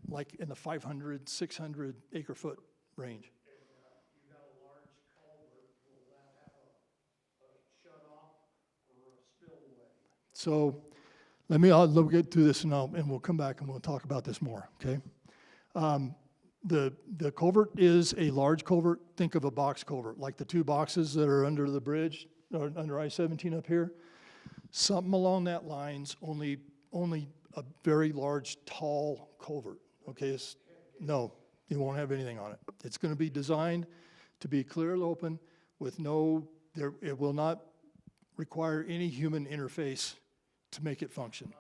like in the 500, 600 acre foot range. You got a large culvert, will that have a shut off or a spillway? So I'll get through this and we'll come back and we'll talk about this more, okay? The culvert is a large culvert. Think of a box culvert, like the two boxes that are under the bridge, or under I-17 up here. Something along that lines, only a very large, tall culvert, okay? No, it won't have anything on it. It's gonna be designed to be clear and open with it will not require any human interface to make it function.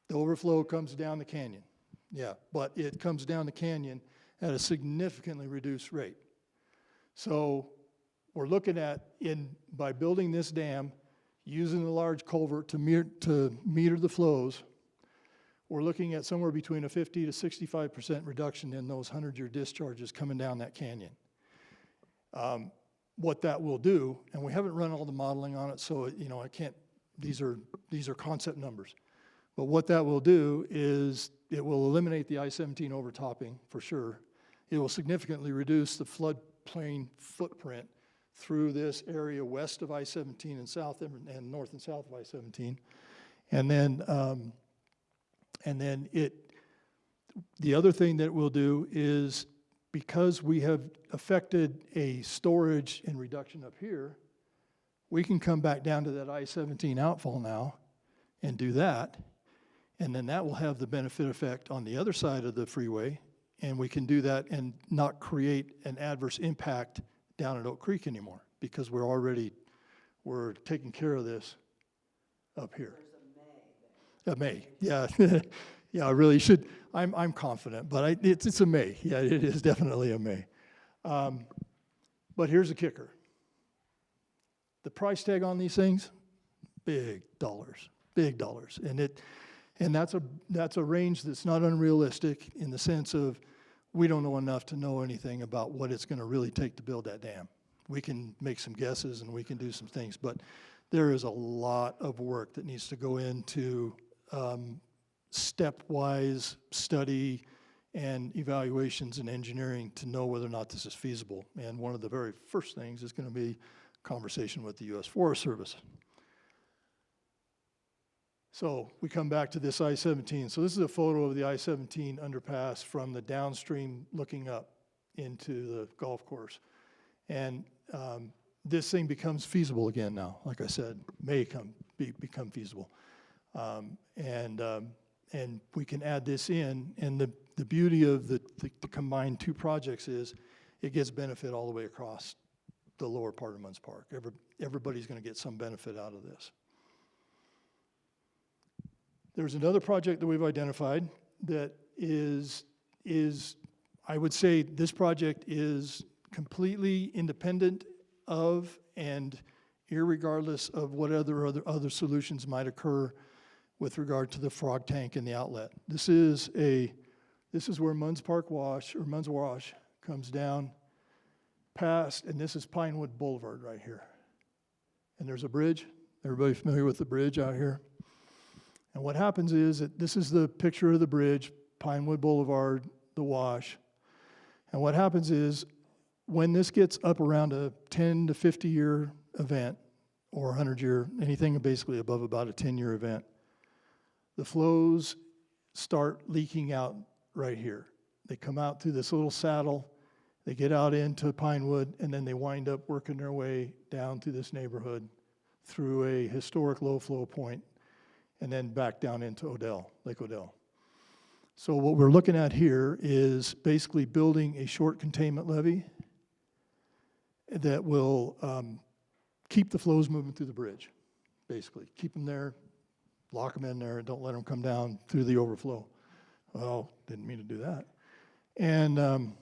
The overflow comes down the canyon, yeah, but it comes down the canyon at a significantly reduced rate. So we're looking at, by building this dam, using the large culvert to meter the flows, we're looking at somewhere between a 50 to 65% reduction in those 100-year discharges coming down that canyon. What that will do, and we haven't run all the modeling on it, so I can't. These are concept numbers. But what that will do is it will eliminate the I-17 overtopping for sure. It will significantly reduce the floodplain footprint through this area west of I-17 and south and north and south of I-17, and then the other thing that it will do is, because we have affected a storage and reduction up here, we can come back down to that I-17 outfall now and do that, and then that will have the benefit effect on the other side of the freeway, and we can do that and not create an adverse impact down at Oak Creek anymore, because we're taking care of this up here. There's a may. Yeah. Yeah, I really should. I'm confident, but it's a may. Yeah, it is definitely a may. But here's the kicker. The price tag on these things, big dollars, and that's a range that's not unrealistic in the sense of we don't know enough to know anything about what it's going to really take to build that dam. We can make some guesses and we can do some things, but there is a lot of work that needs to go into stepwise study and evaluations and engineering to know whether or not this is feasible. And one of the very first things is going to be conversation with the U.S. Forest Service. So we come back to this I-17. So this is a photo of the I-17 underpass from the downstream looking up into the golf course. And this thing becomes feasible again now. Like I said, may become feasible. And we can add this in, and the beauty of the combined two projects is it gets benefit all the way across the lower part of Munds Park. Everybody's going to get some benefit out of this. There's another project that we've identified that is I would say this project is completely independent of and irregardless of what other solutions might occur with regard to the frog tank and the outlet. This is where Munds Park Wash, or Munds Wash, comes down past, and this is Pinewood Boulevard right here. And there's a bridge. Everybody familiar with the bridge out here? And what happens is that this is the picture of the bridge, Pinewood Boulevard, the wash. And what happens is when this gets up around a 10 to 50 year event, or 100-year, anything basically above about a 10-year event, the flows start leaking out right here. They come out through this little saddle, they get out into Pinewood, and then they wind up working their way down through this neighborhood through a historic low flow point, and then back down into Lake Odell. So what we're looking at here is basically building a short containment levee that will keep the flows moving through the bridge, basically. Keep them there, lock them in there, don't let them come down through the overflow. Well, didn't mean to do that. And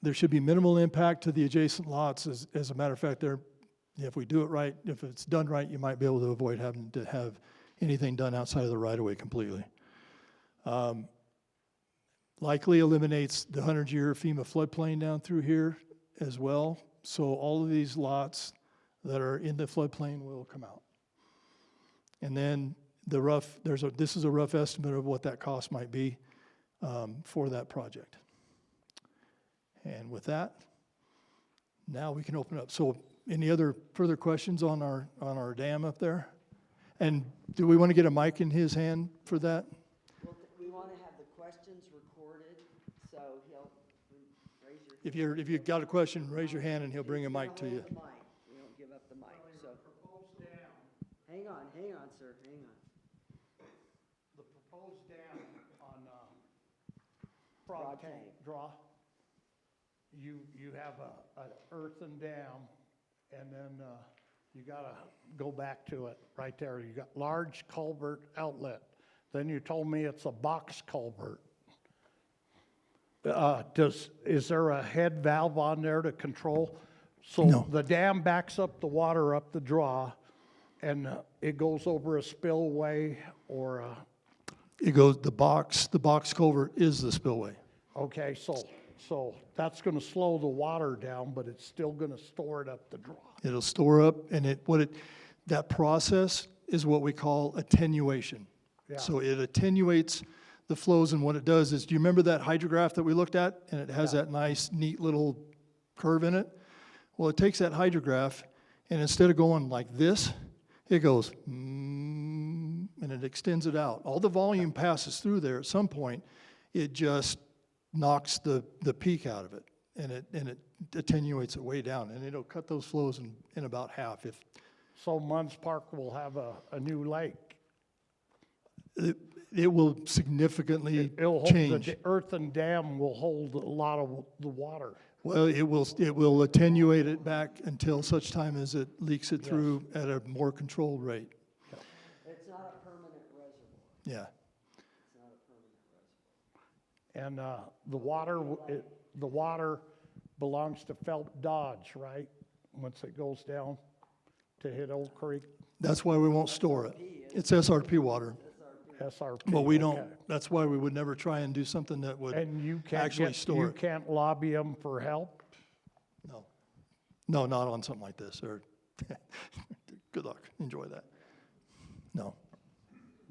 there should be minimal impact to the adjacent lots. As a matter of fact, if we do it right, if it's done right, you might be able to avoid having to have anything done outside of the right-of-way completely. Likely eliminates the 100-year FEMA floodplain down through here as well. So all of these lots that are in the floodplain will come out. And then this is a rough estimate of what that cost might be for that project. And with that, now we can open up. So any other further questions on our dam up there? And do we want to get a mic in his hand for that? Well, we want to have the questions recorded, so he'll raise your. If you've got a question, raise your hand and he'll bring a mic to you. Hold the mic. We don't give up the mic, so. Hang on, sir, hang on. The proposed dam on Frog Frog Tank Tank. Draw, you have an earthen dam, and then you gotta go back to it right there. You got large culvert outlet. Then you told me it's a box culvert. Is there a head valve on there to control? So No. the dam backs up the water up the draw, and it goes over a spillway or a, It goes, the box culvert is the spillway. okay, so that's gonna slow the water down, but it's still gonna store it up the draw. It'll store up, and that process is what we call attenuation. Yeah. So it attenuates the flows, and what it does is, do you remember that hydrograph that we looked at? And it has that nice, neat little curve in it? Well, it takes that hydrograph, and instead of going like this, it goes, and it extends it out. All the volume passes through there. At some point, it just knocks the peak out of it, and it attenuates it way down, and it'll cut those flows in about half. If So Munds Park will have a new lake. it will significantly It'll hold, change. the earthen dam will hold a lot of the water. Well, it will attenuate it back until such time as it leaks it through at a more controlled rate. It's not a permanent reservoir. Yeah. It's not a permanent reservoir. And the water belongs to Phelps Dodge, right? Once it goes down to hit Oak Creek, That's why we won't store it. It's SRP water. SRP. But we don't, okay. that's why we would never try and do something that would And you can't actually store you it. can't lobby them for help? No. No, not on something like this, or, good luck, enjoy that. No.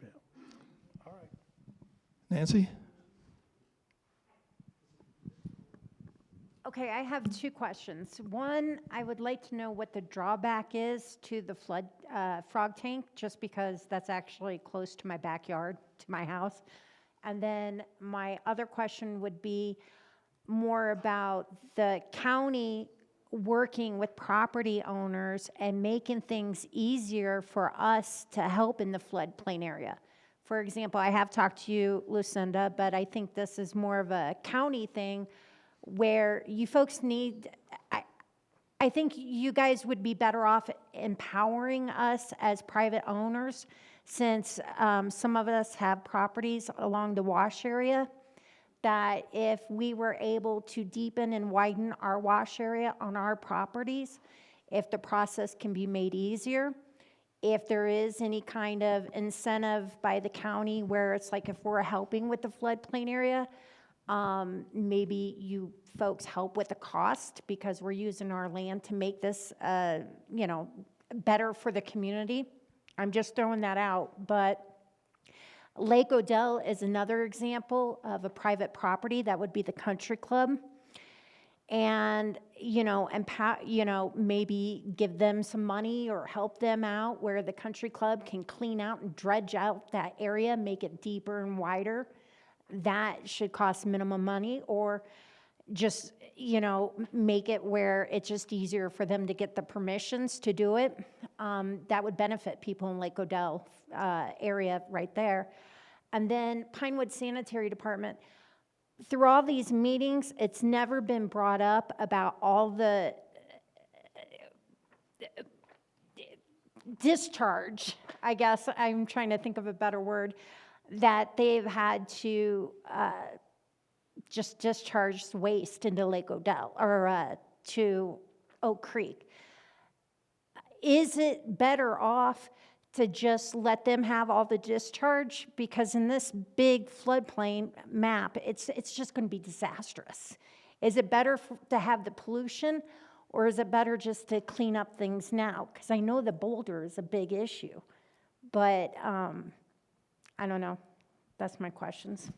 Yeah. All right. Nancy? Okay, I have two questions. One, I would like to know what the drawback is to the frog tank, just because that's actually close to my backyard, to my house. And then my other question would be more about the county working with property owners and making things easier for us to help in the floodplain area. For example, I have talked to you, Lucinda, but I think this is more of a county thing where you folks need, I think you guys would be better off empowering us as private owners, since some of us have properties along the wash area, that if we were able to deepen and widen our wash area on our properties, if the process can be made easier, if there is any kind of incentive by the county where it's like if we're helping with the floodplain area, maybe you folks help with the cost because we're using our land to make this, better for the community. I'm just throwing that out, but Lake Odell is another example of a private property. That would be the country club. And, maybe give them some money or help them out where the country club can clean out and dredge out that area, make it deeper and wider. That should cost minimum money, or just, make it where it's just easier for them to get the permissions to do it. That would benefit people in Lake Odell area right there. And then Pinewood Sanitary Department, through all these meetings, it's never been brought up about all the discharge, I guess, I'm trying to think of a better word, that they've had to just discharge waste into Lake Odell or to Oak Creek. Is it better off to just let them have all the discharge? Because in this big floodplain map, it's just going to be disastrous. Is it better to have the pollution, or is it better just to clean up things now? Because I know the boulder is a big issue, but I don't know. That's my questions.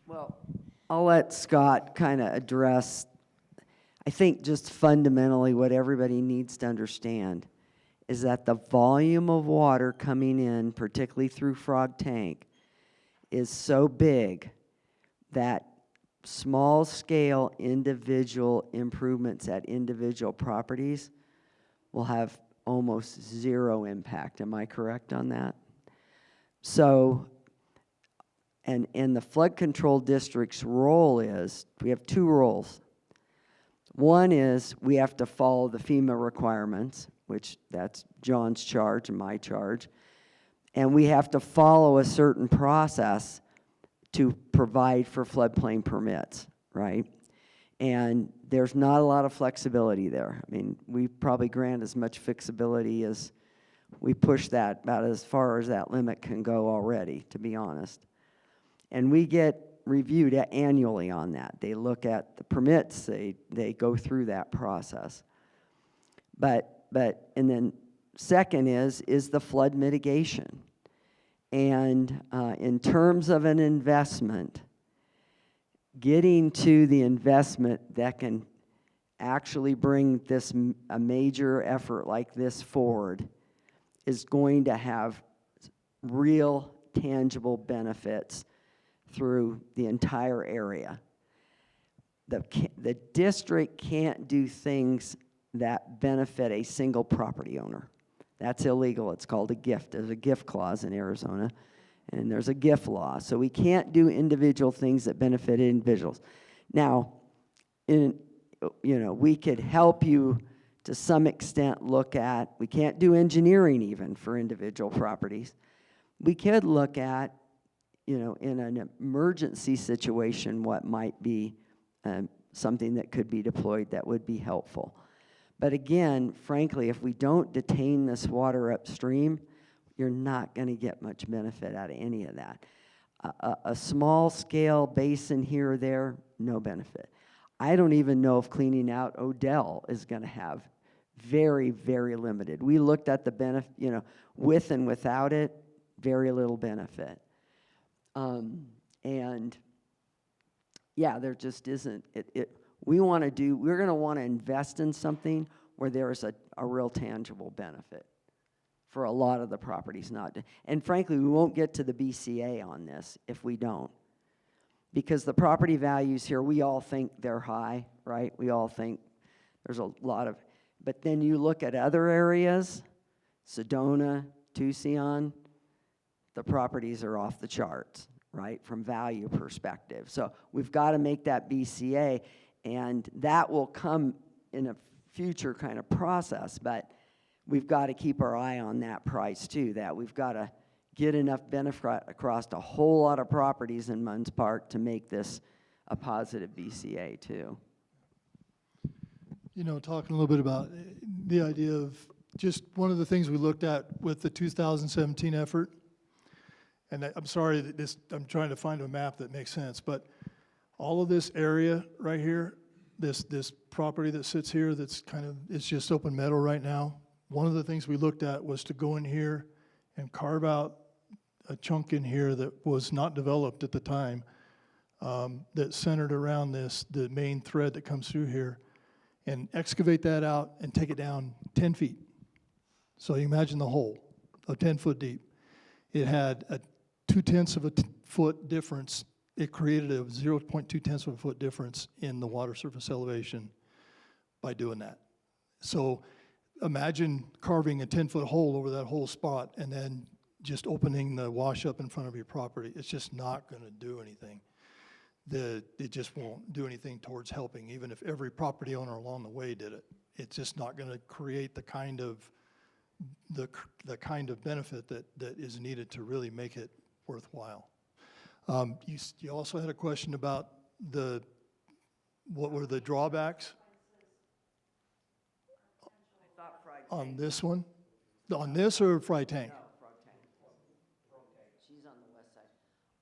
Well, I'll let Scott kind of address, I think just fundamentally what everybody needs to understand is that the volume of water coming in, particularly through Frog Tank, is so big that small-scale individual improvements at individual properties will have almost zero impact. Am I correct on that? So, and the flood control district's role is, we have two roles. One is we have to follow the FEMA requirements, which that's John's charge and my charge, and we have to follow a certain process to provide for floodplain permits, right? And there's not a lot of flexibility there. I mean, we probably grant as much flexibility as we push that about as far as that limit can go already, to be honest. And we get reviewed annually on that. They look at the permits, they go through that process. And then second is the flood mitigation. And in terms of an investment, getting to the investment that can actually bring this a major effort like this forward is going to have real tangible benefits through the entire area. The district can't do things that benefit a single property owner. That's illegal. It's called a gift. There's a gift clause in Arizona, and there's a gift law. So we can't do individual things that benefit individuals. Now, we could help you to some extent look at, we can't do engineering even for individual properties. We could look at, in an emergency situation, what might be something that could be deployed that would be helpful. But again, frankly, if we don't detain this water upstream, you're not going to get much benefit out of any of that. A small-scale basin here or there, no benefit. I don't even know if cleaning out Odell is going to have very, very limited. We looked at the benefit, with and without it, very little benefit. And yeah, there just isn't. We're going to want to invest in something where there is a real tangible benefit for a lot of the properties and frankly, we won't get to the BCA on this if we don't. Because the property values here, we all think they're high, right? We all think there's a lot of, but then you look at other areas, Sedona, Tucson, the properties are off the charts, right, from value perspective. So we've got to make that BCA, and that will come in a future kind of process, but we've got to keep our eye on that price too, that we've got to get enough benefit across a whole lot of properties in Munds Park to make this a positive BCA too. Talking a little bit about the idea of just one of the things we looked at with the 2017 effort, and I'm sorry that I'm trying to find a map that makes sense, but all of this area right here, this property that sits here that's it's just open meadow right now, one of the things we looked at was to go in here and carve out a chunk in here that was not developed at the time, that centered around the main thread that comes through here, and excavate that out and take it down 10 feet. So you imagine the hole, 10 foot deep. It had a 0.2 of a foot difference. It created a 0.2 of a foot difference in the water surface elevation by doing that. So imagine carving a 10-foot hole over that whole spot and then just opening the wash up in front of your property. It's just not going to do anything. It just won't do anything towards helping, even if every property owner along the way did it. It's just not going to create the kind of benefit that is needed to really make it worthwhile. You also had a question about what were the drawbacks on this one? On this or Fry Tank? No, Frog Tank. She's on the west side.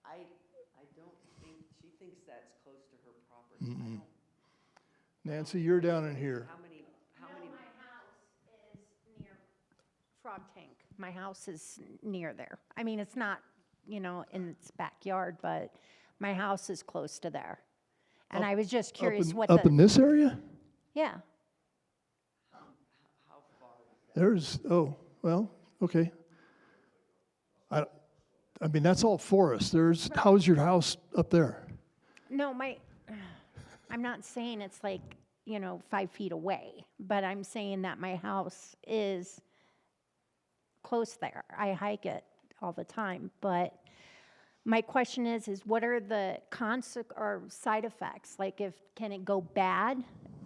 I don't think, she thinks that's close to her property. Nancy, you're down in here. How many? My house is near Frog Tank. My house is near there. I mean, it's not, in its backyard, but my house is close to there. And I was just curious Up in this area? yeah. How far is There's, oh, well, okay. I mean, that's all forest. How's your house up there? No, I'm not saying it's like, 5 feet away, but I'm saying that my house is close there. I hike it all the time, but my question is what are the or side effects? Like can it go bad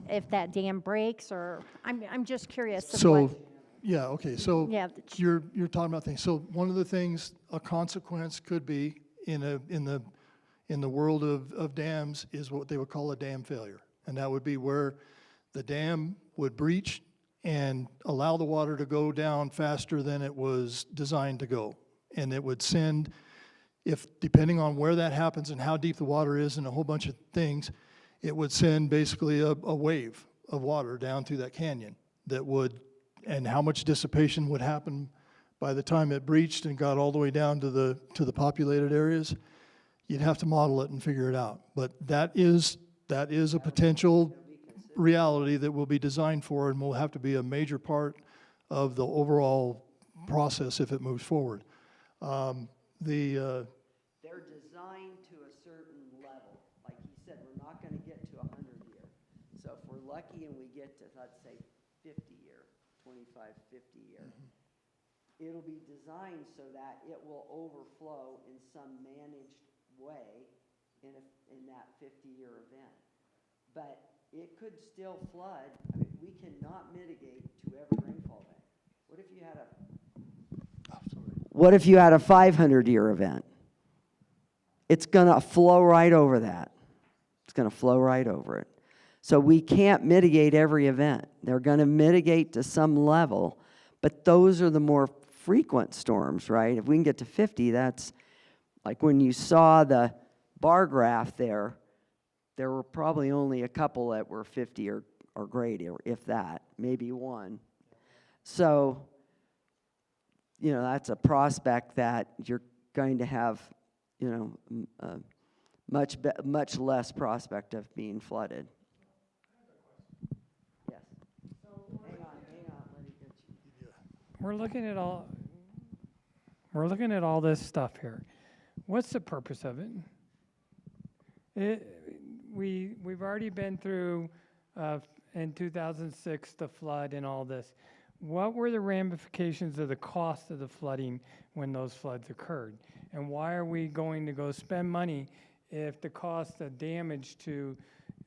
if that dam breaks, or I'm just curious of So, what, yeah, okay, so Yeah, you're talking about things. So one of the things, a consequence could be in the world of dams is what they would call a dam failure. And that would be where the dam would breach and allow the water to go down faster than it was designed to go. And it would send, depending on where that happens and how deep the water is and a whole bunch of things, it would send basically a wave of water down through that canyon that would, and how much dissipation would happen by the time it breached and got all the way down to the populated areas. You'd have to model it and figure it out. But that is a potential reality that will be designed for and will have to be a major part of the overall process if it moves forward. They're designed to a certain level. Like he said, we're not going to get to 100 year. So if we're lucky and we get to, let's say, 50 year, 25, 50 year, it'll be designed so that it will overflow in some managed way in that 50-year event. But it could still flood. I mean, we cannot mitigate to every rainfall event. What if you had a 500-year event? It's going to flow right over that. It's going to flow right over it. So we can't mitigate every event. They're going to mitigate to some level, but those are the more frequent storms, right? If we can get to 50, that's like when you saw the bar graph there were probably only a couple that were 50 or greater, if that, maybe one. So, that's a prospect that you're going to have, much less prospect of being flooded. Yes. Hang on, let me get you. We're looking at all this stuff here. What's the purpose of it? We've already been through in 2006 the flood and all this. What were the ramifications of the cost of the flooding when those floods occurred? And why are we going to go spend money if the cost of damage to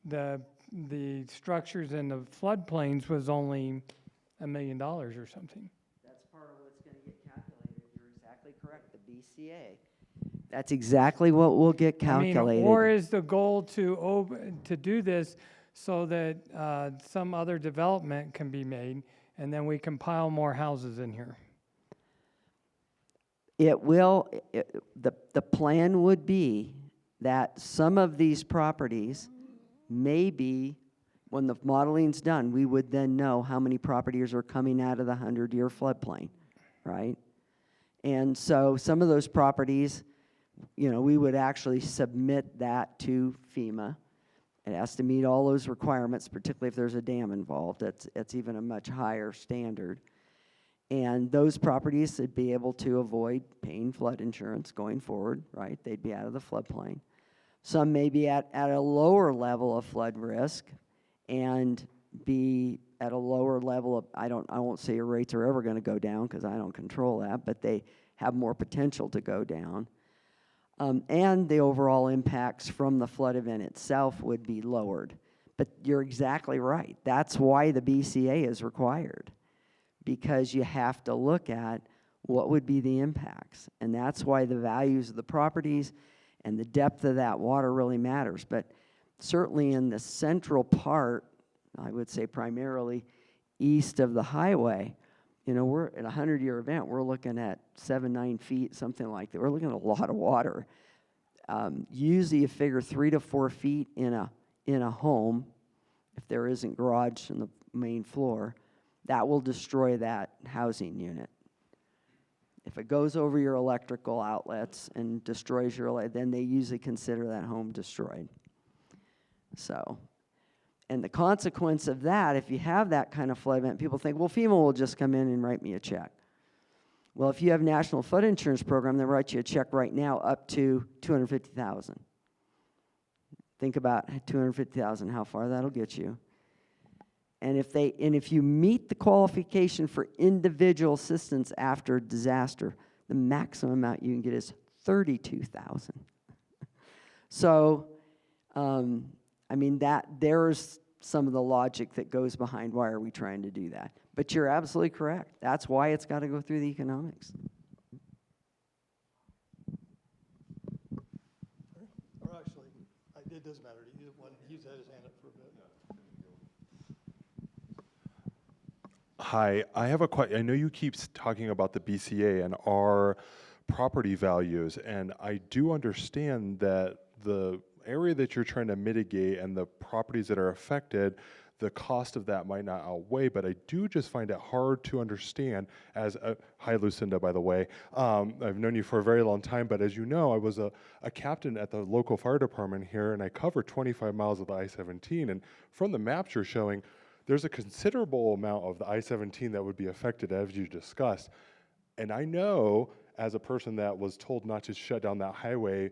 the structures in the floodplains was only $1 million or something? That's part of what's going to get calculated. You're exactly correct, the BCA. That's exactly what will get calculated. Or is the goal to do this so that some other development can be made and then we can pile more houses in here? The plan would be that some of these properties may be, when the modeling's done, we would then know how many properties are coming out of the 100-year floodplain, right? And so some of those properties, we would actually submit that to FEMA. It has to meet all those requirements, particularly if there's a dam involved. It's even a much higher standard. And those properties would be able to avoid paying flood insurance going forward, right? They'd be out of the floodplain. Some may be at a lower level of flood risk and be at a lower level of, I won't say your rates are ever going to go down because I don't control that, but they have more potential to go down. And the overall impacts from the flood event itself would be lowered. But you're exactly right. That's why the BCA is required, because you have to look at what would be the impacts. And that's why the values of the properties and the depth of that water really matters. But certainly in the central part, I would say primarily east of the highway, we're at a 100-year event, we're looking at 7-9 feet, something like that. We're looking at a lot of water. Usually you figure 3 to 4 feet in a home, if there isn't garage in the main floor, that will destroy that housing unit. If it goes over your electrical outlets and destroys then they usually consider that home destroyed. So, And the consequence of that, if you have that kind of flood event, people think, well, FEMA will just come in and write me a check. Well, if you have National Flood Insurance Program, they'll write you a check right now up to $250,000. Think about $250,000, how far that'll get you. And if you meet the qualification for individual assistance after a disaster, the maximum amount you can get is $32,000. So, I mean, there's some of the logic that goes behind why are we trying to do that. But you're absolutely correct. That's why it's got to go through the economics. Or actually, it doesn't matter. He's had his hand up for a bit. Hi, I have a question. I know you keep talking about the BCA and our property values, and I do understand that the area that you're trying to mitigate and the properties that are affected, the cost of that might not outweigh, but I do just find it hard to understand as hi Lucinda, by the way. I've known you for a very long time, but as you know, I was a captain at the local fire department here, and I covered 25 miles of the I-17, and from the maps you're showing, there's a considerable amount of the I-17 that would be affected, as you discussed. And I know, as a person that was told not to shut down that highway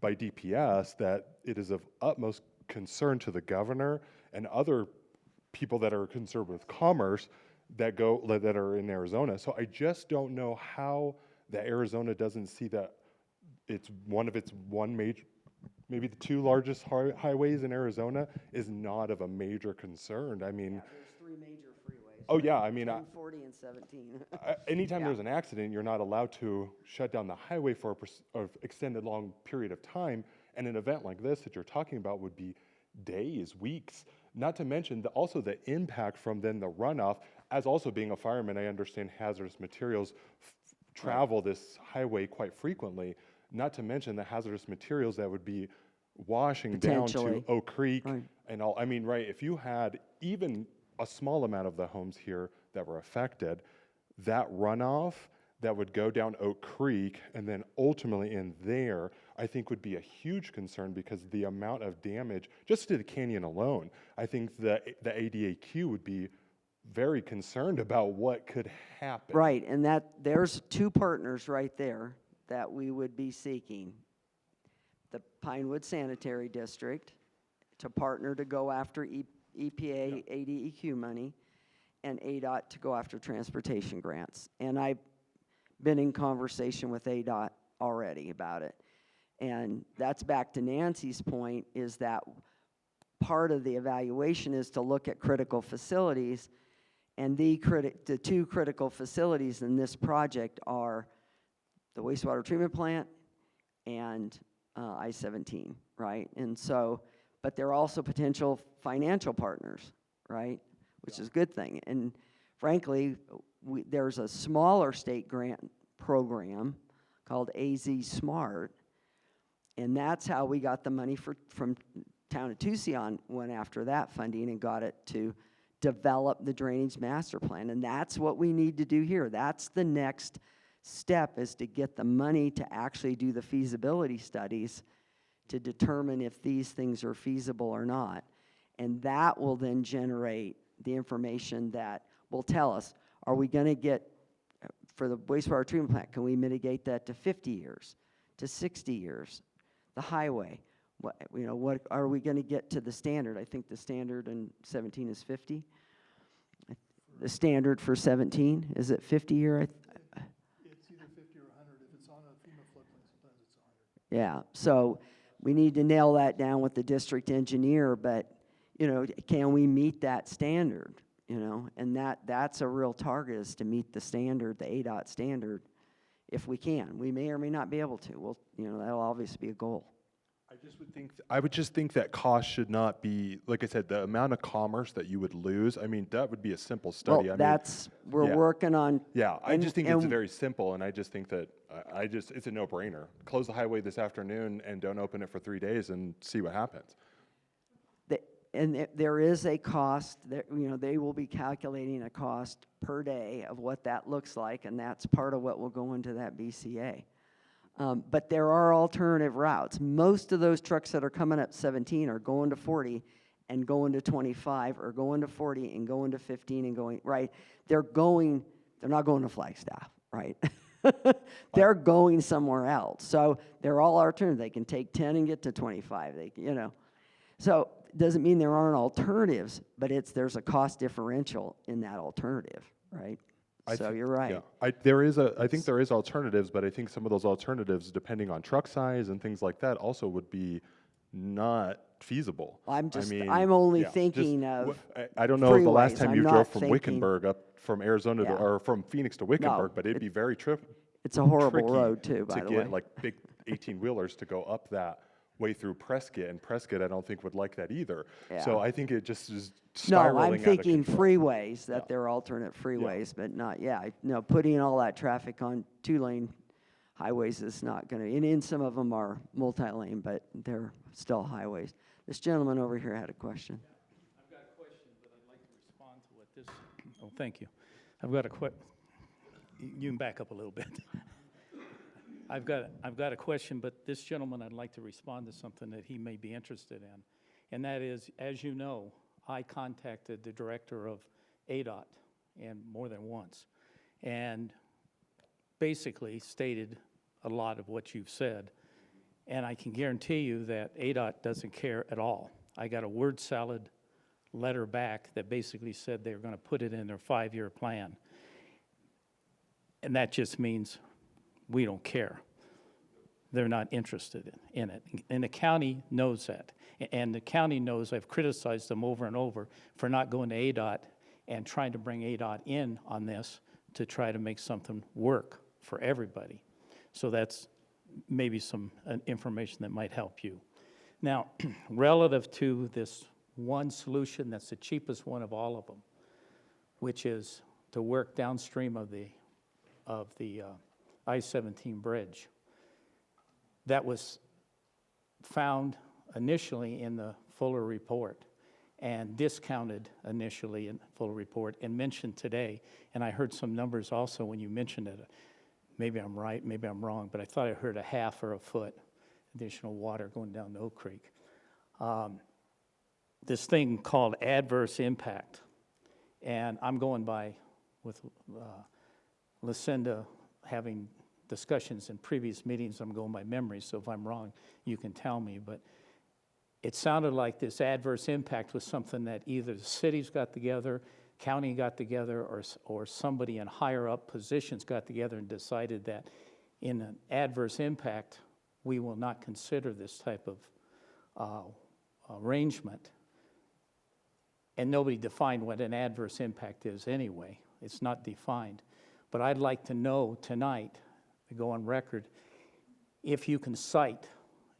by DPS, that it is of utmost concern to the governor and other people that are concerned with commerce that are in Arizona. So I just don't know how that Arizona doesn't see that it's one major, maybe the two largest highways in Arizona is not of a major concern. I mean, There's 3 major freeways. oh yeah, I mean, 40 and 17. anytime Yeah. there's an accident, you're not allowed to shut down the highway for an extended long period of time. And an event like this that you're talking about would be days, weeks. Not to mention also the impact from then the runoff. As also being a fireman, I understand hazardous materials travel this highway quite frequently. Not to mention the hazardous materials that would be washing down to Potentially. Oak Creek Right. and all. I mean, right, if you had even a small amount of the homes here that were affected, that runoff that would go down Oak Creek and then ultimately in there, I think would be a huge concern because the amount of damage, just to the canyon alone, I think the ADAQ would be very concerned about what could happen. Right, and there's 2 partners right there that we would be seeking. The Pinewood Sanitary District to partner to go after EPA ADEQ money, and ADOT to go after transportation grants. And I've been in conversation with ADOT already about it. And that's back to Nancy's point, is that part of the evaluation is to look at critical facilities, and the 2 critical facilities in this project are the wastewater treatment plant and I-17, right? And so, but they're also potential financial partners, right? Which is a good thing. And frankly, there's a smaller state grant program called AZ SMART, and that's how we got the money from town of Tucson, went after that funding and got it to develop the drainage master plan. And that's what we need to do here. That's the next step, is to get the money to actually do the feasibility studies to determine if these things are feasible or not. And that will then generate the information that will tell us, are we going to get, for the wastewater treatment plant, can we mitigate that to 50 years, to 60 years? The highway, what are we going to get to the standard? I think the standard in 17 is 50. The standard for 17, is it 50 year? It's either 50 or 100. If it's on a FEMA floodplain, sometimes it's 100. Yeah, so we need to nail that down with the district engineer, but, can we meet that standard, And that's a real target, is to meet the standard, the ADOT standard, if we can. We may or may not be able to. Well, that'll obviously be a goal. I would just think that cost should not be, like I said, the amount of commerce that you would lose. I mean, that would be a simple study. Well, we're yeah. working on. Yeah, I just think it's and very simple, and I just think that it's a no-brainer. Close the highway this afternoon and don't open it for 3 days and see what happens. There is a cost that, they will be calculating a cost per day of what that looks like, and that's part of what will go into that BCA. But there are alternative routes. Most of those trucks that are coming up 17 are going to 40 and going to 25, or going to 40 and going to 15 and going, right? They're not going to Flagstaff, right? They're going somewhere else. So they're all alternatives. They can take 10 and get to 25, So it doesn't mean there aren't alternatives, but there's a cost differential in that alternative, right? So you're right. Yeah, I think there is alternatives, but I think some of those alternatives, depending on truck size and things like that, also would be not feasible. I'm only just thinking of I don't know the last freeways. time I'm you not drove from thinking- Wickenburg up from Arizona Yeah. or from Phoenix to Wickenburg, but it'd be very It's a horrible tricky road too, by to the get way. like big 18-wheelers to go up that way through Prescott, and Prescott I don't think would like that either. So Yeah. I think it just is No, spiraling I'm out of thinking control. freeways, that they're alternate freeways, but not, putting all that traffic on 2-lane highways is not gonna, and some of them are multi-lane, but they're still highways. This gentleman over here had a question. I've got a question, but I'd like to respond to what this, oh, thank you. I've got a you can back up a little bit. I've got a question, but this gentleman, I'd like to respond to something that he may be interested in. And that is, as you know, I contacted the director of ADOT, and more than once, and basically stated a lot of what you've said. And I can guarantee you that ADOT doesn't care at all. I got a word salad letter back that basically said they were going to put it in their 5-year plan. And that just means we don't care. They're not interested in it. And the county knows that. And the county knows I've criticized them over and over for not going to ADOT and trying to bring ADOT in on this to try to make something work for everybody. So that's maybe some information that might help you. Now, relative to this one solution that's the cheapest one of all of them, which is to work downstream of the I-17 bridge. That was found initially in the Fuller report and discounted initially in the Fuller report and mentioned today. And I heard some numbers also when you mentioned it. Maybe I'm right, maybe I'm wrong, but I thought I heard a half or a foot additional water going down to Oak Creek. This thing called adverse impact, and I'm going by with Lucinda having discussions in previous meetings. I'm going by memory, so if I'm wrong, you can tell me. But it sounded like this adverse impact was something that either the cities got together, county got together, or somebody in higher up positions got together and decided that in an adverse impact, we will not consider this type of arrangement. And nobody defined what an adverse impact is anyway. It's not defined. But I'd like to know tonight, to go on record, if you can cite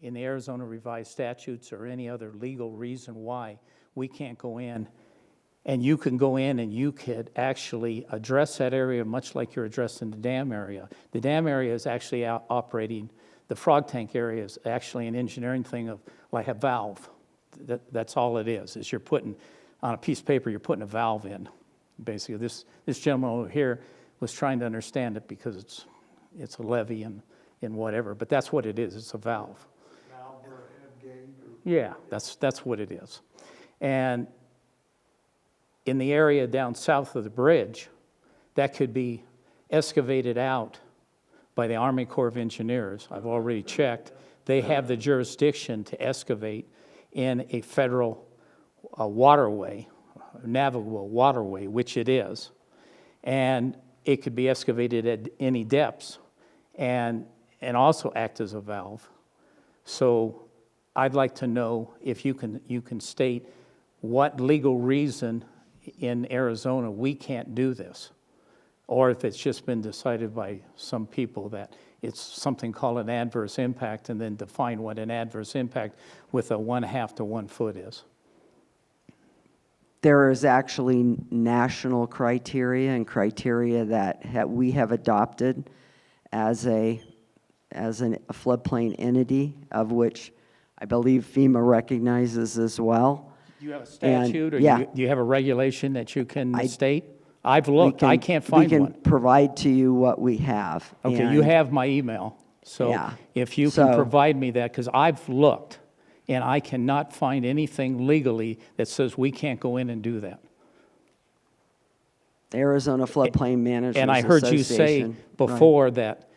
in the Arizona Revised Statutes or any other legal reason why we can't go in, and you can go in and you could actually address that area much like you're addressing the dam area. The dam area is actually operating, the frog tank area is actually an engineering thing of like a valve. That's all it is you're putting, on a piece of paper, you're putting a valve in. Basically, this gentleman over here was trying to understand it because it's a levee and whatever, but that's what it is, it's a valve. Valve or a head gate or Yeah, that's what it is. And in the area down south of the bridge, that could be excavated out by the Army Corps of Engineers. I've already checked. They have the jurisdiction to excavate in a federal waterway, navigable waterway, which it is. And it could be excavated at any depths and also act as a valve. So I'd like to know if you can state what legal reason in Arizona we can't do this, or if it's just been decided by some people that it's something called an adverse impact, and then define what an adverse impact with a 1/2 to 1 foot is. There is actually national criteria and criteria that we have adopted as a floodplain entity, of which I believe FEMA recognizes as well. Do you have a And, statute, or yeah. do you have a regulation that you can I- state? I've looked, I can't find We one. can provide to you what we have. Okay, you and- have my email, so Yeah. if you can So- provide me that, because I've looked And I cannot find anything legally that says we can't go in and do that. The Arizona Floodplain Managers And I heard you say Association, right. before that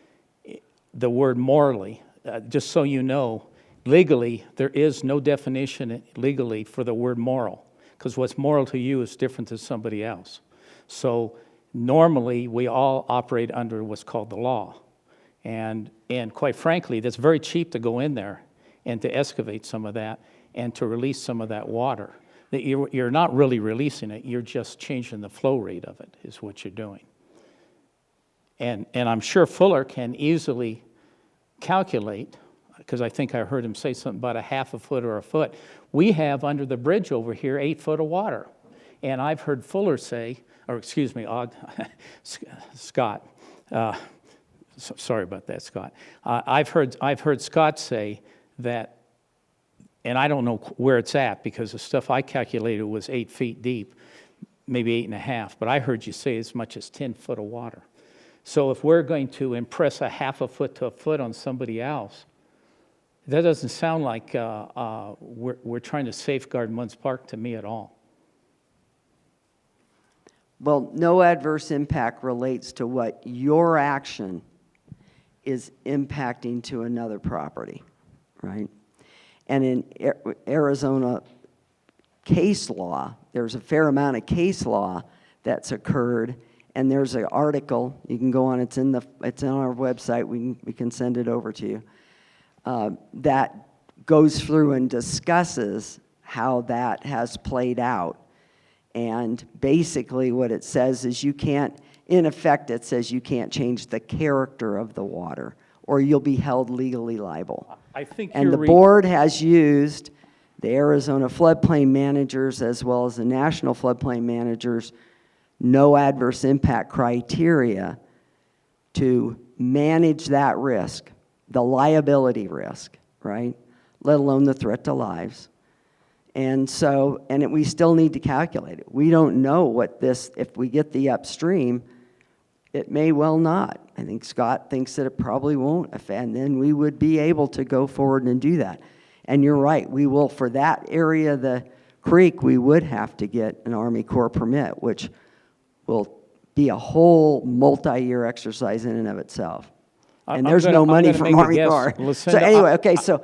the word morally, just so you know, legally, there is no definition legally for the word moral, because what's moral to you is different to somebody else. So normally, we all operate under what's called the law. And quite frankly, that's very cheap to go in there and to excavate some of that and to release some of that water. That you're not really releasing it, you're just changing the flow rate of it, is what you're doing. And I'm sure Fuller can easily calculate, because I think I heard him say something about a half a foot or a foot. We have under the bridge over here 8 foot of water. And I've heard Fuller say, or excuse me, Scott, sorry about that, Scott. I've heard Scott say that, and I don't know where it's at because the stuff I calculated was 8 feet deep, maybe 8.5, but I heard you say as much as 10 foot of water. So if we're going to impress a half a foot to a foot on somebody else, that doesn't sound like we're trying to safeguard Munds Park to me at all. Well, no adverse impact relates to what your action is impacting to another property, right? And in Arizona case law, there's a fair amount of case law that's occurred, and there's an article, you can go on, it's on our website, we can send it over to you, that goes through and discusses how that has played out. And basically what it says is you can't, in effect it says you can't change the character of the water or you'll be held legally liable. I think And the board has used the Arizona floodplain managers as well as the national floodplain managers no adverse impact criteria to manage that risk, the liability risk, right? Let alone the threat to lives. And so, we still need to calculate it. We don't know what this, if we get the upstream, it may well not. I think Scott thinks that it probably won't affect, and then we would be able to go forward and do that. And you're right, we will, for that area of the creek, we would have to get an Army Corps permit, which will be a whole multi-year exercise in and of itself. And there's no money from Army Corps. So anyway, okay, so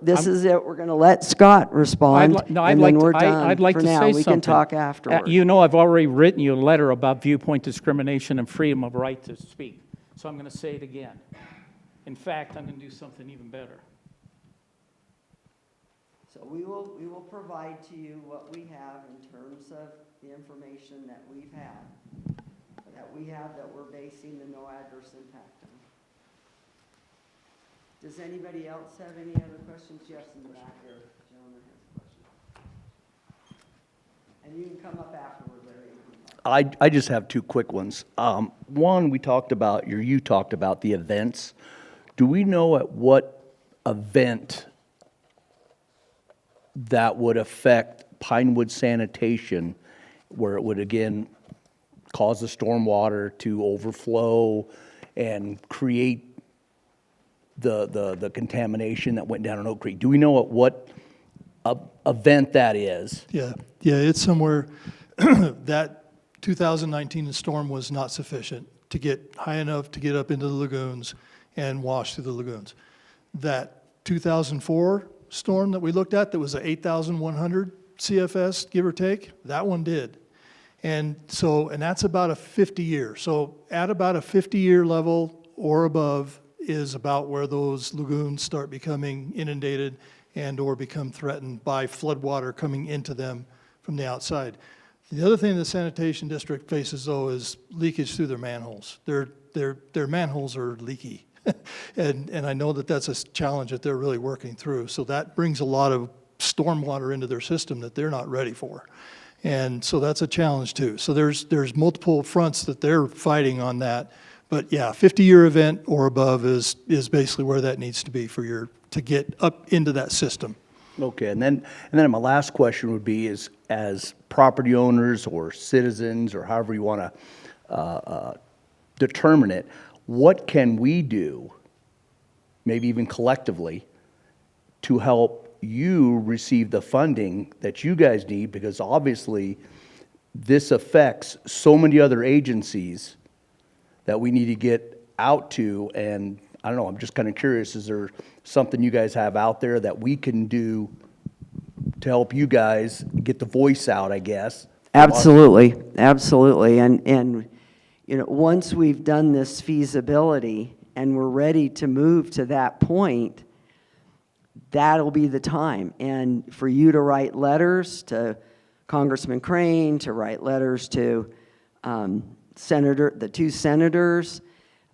this is it. We're going to let Scott respond, and then we're done I'd like for to now. say We something. can talk afterward. You know, I've already written you a letter about viewpoint discrimination and freedom of right to speak. So I'm going to say it again. In fact, I'm going to do something even better. So we will provide to you what we have in terms of the information that we've had, that we're basing the no adverse impact on. Does anybody else have any other questions? Yes, in the back there, gentleman has a question. And you can come up afterward, Larry. I just have 2 quick ones. One, you talked about the events. Do we know at what event that would affect Pinewood sanitation, where it would again cause the stormwater to overflow and create the contamination that went down in Oak Creek? Do we know at what event that is? Yeah, it's somewhere, that 2019 storm was not sufficient to get high enough to get up into the lagoons and wash through the lagoons. That 2004 storm that we looked at, that was a 8,100 CFS, give or take, that one did. And that's about a 50-year. So at about a 50-year level or above is about where those lagoons start becoming inundated and or become threatened by floodwater coming into them from the outside. The other thing the sanitation district faces, though, is leakage through their manholes. Their manholes are leaky. and I know that that's a challenge that they're really working through. So that brings a lot of stormwater into their system that they're not ready for. And so that's a challenge too. So there's multiple fronts that they're fighting on that. But yeah, 50-year event or above is basically where that needs to be to get up into that system. Okay, and then my last question would be is, as property owners or citizens, or however you want to determine it, what can we do, maybe even collectively, to help you receive the funding that you guys need, because obviously this affects so many other agencies that we need to get out to. And I don't know, I'm just kind of curious, is there something you guys have out there that we can do to help you guys get the voice out, I guess? Absolutely, absolutely. And, you know, once we've done this feasibility and we're ready to move to that point, that'll be the time. And for you to write letters to Congressman Crane, to write letters to the two senators,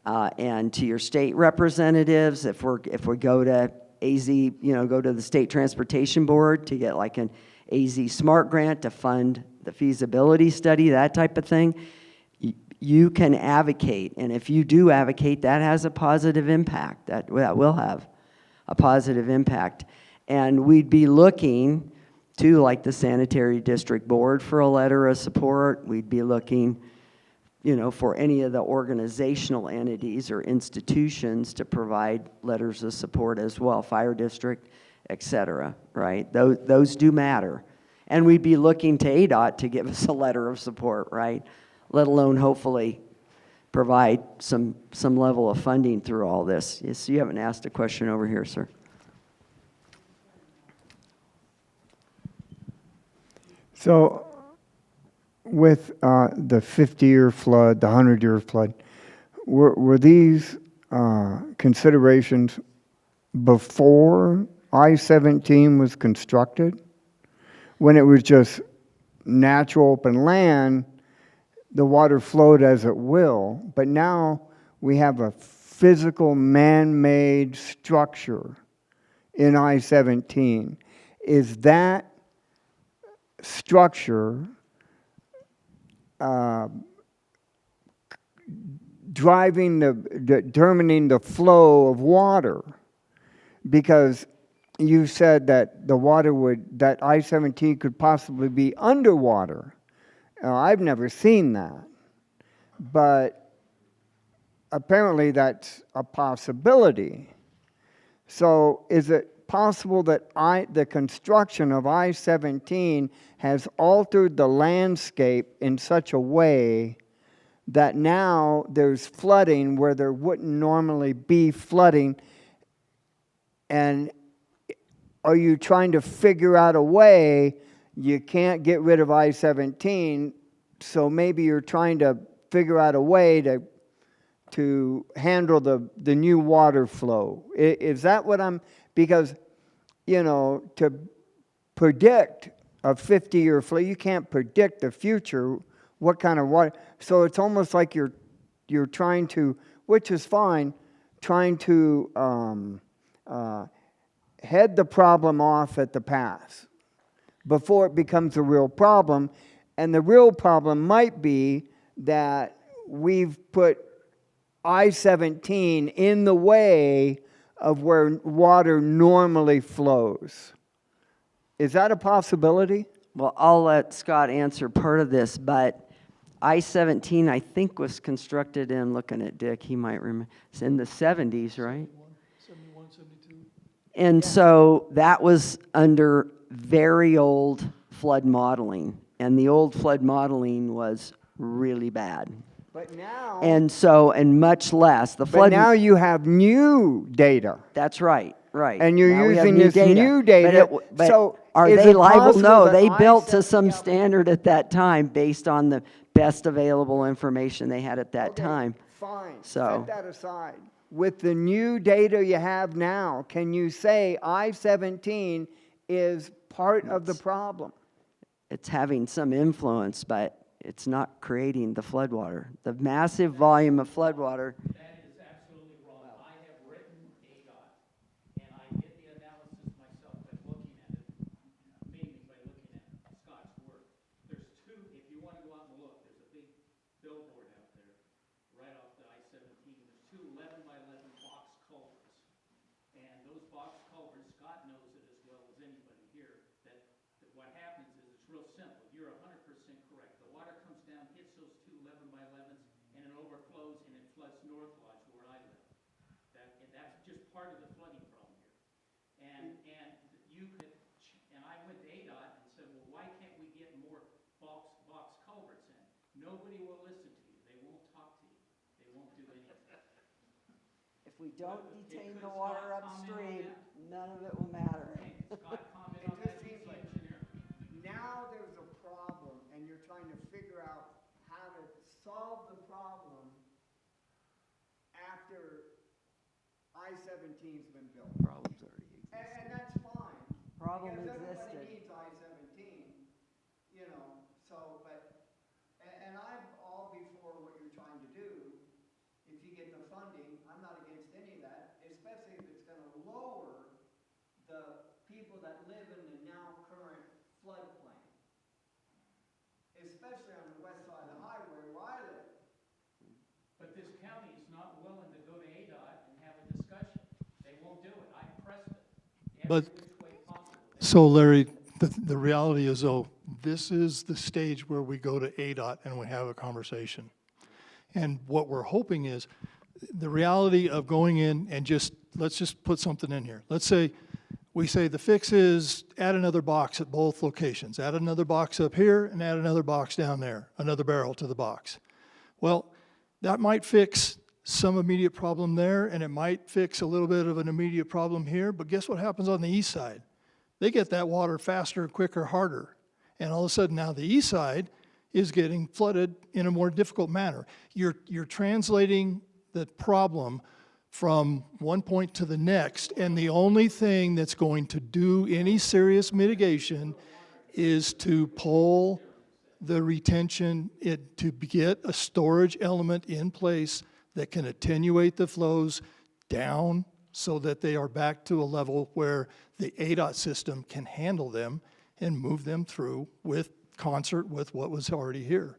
and to your state representatives, if we go to AZ, you know, go to the State Transportation Board to get like an AZ SMART grant to fund the feasibility study, that type of thing, you can advocate. And if you do advocate, that has a positive impact. That will have a positive impact. And we'd be looking to, like, the Sanitary District Board for a letter of support. We'd be looking, you know, for any of the organizational entities or institutions to provide letters of support as well, fire district, et cetera, right? Those do matter. And we'd be looking to ADOT to give us a letter of support, right? Let alone hopefully provide some level of funding through all this. Yes, you haven't asked a question over here, sir. So with the 50-year flood, the 100-year flood, were these considerations before I-17 was constructed? When it was just natural open land, the water flowed as it will, but now we have a physical man-made structure in I-17. Is that structure determining the flow of water? Because you said that the water that I-17 could possibly be underwater. Now, I've never seen that, but apparently that's a possibility. So is it possible that the construction of I-17 has altered the landscape in such a way that now there's flooding where there wouldn't normally be flooding? And are you trying to figure out a way? You can't get rid of I-17, so maybe you're trying to figure out a way to handle the new water flow. Is that what I'm, because, you know, to predict a 50-year flow, you can't predict the future, what kind of water. So it's almost like you're trying to, which is fine, trying to head the problem off at the pass before it becomes a real problem. And the real problem might be that we've put I-17 in the way of where water normally flows. Is that a possibility? Well, I'll let Scott answer part of this, but I-17, I think, was constructed in, looking at Dick, he might remember, it's in the 70s, right? 71, 72. And so that was under very old flood modeling, and the old flood modeling was really bad. But now, And much less, the but flood. now you have new data. That's right, right. And you're Now we have using this new data, But so are is they it liable? possible No, that they built to I-17 some standard at that time based on the best available information they had at that Okay, time. Fine, So- set that aside. With the new data you have now, can you say I-17 is part of the problem? It's having some influence, but it's not creating the floodwater. The massive volume of floodwater. That is absolutely wrong. I have written ADOT, and I did the analysis myself by looking at it, mainly by looking at Scott's work. There's two, if you want to go out and look, there's a big billboard out there, right off the I-17. There's two 11-by-11 box culverts. And those box culverts, Scott knows it as well as anybody here, that what happens is it's real simple. You're 100% correct. The water comes down, hits those two 11-by-11s, and it overflows and it floods North Lodge where I live. And that's just part of the flooding problem here. And you could nobody will listen to you. They won't talk to you. They won't do anything. If we don't detain the water upstream, none of it will matter. Scott, comment It on just that seems like engineer. now there's a problem and you're trying to figure out how to solve the problem after I-17's been built. Problems already exist. And that's fine. Problem because existed. Everybody needs I-17, you know, so, but, and I'm all before what you're trying to do. If you get the funding, I'm not against any of that, especially if it's gonna lower the people that live in the now current floodplain. Especially on the west side of the highway where I live. But this county is not willing to go to ADOT and have a discussion. They won't do it. I pressed it. But- Every which way possible. So Larry, the reality is though, this is the stage where we go to ADOT and we have a conversation. And what we're hoping is, the reality of going in and let's just put something in here. Let's say, we say the fix is add another box at both locations. Add another box up here and add another box down there, another barrel to the box. Well, that might fix some immediate problem there, and it might fix a little bit of an immediate problem here, but guess what happens on the east side? They get that water faster, quicker, harder. And all of a sudden now the east side is getting flooded in a more difficult manner. You're translating the problem from one point to the next, and the only thing that's going to do any serious mitigation is to pull the retention, to get a storage element in place that can attenuate the flows down so that they are back to a level where the ADOT system can handle them and move them through with concert with what was already here.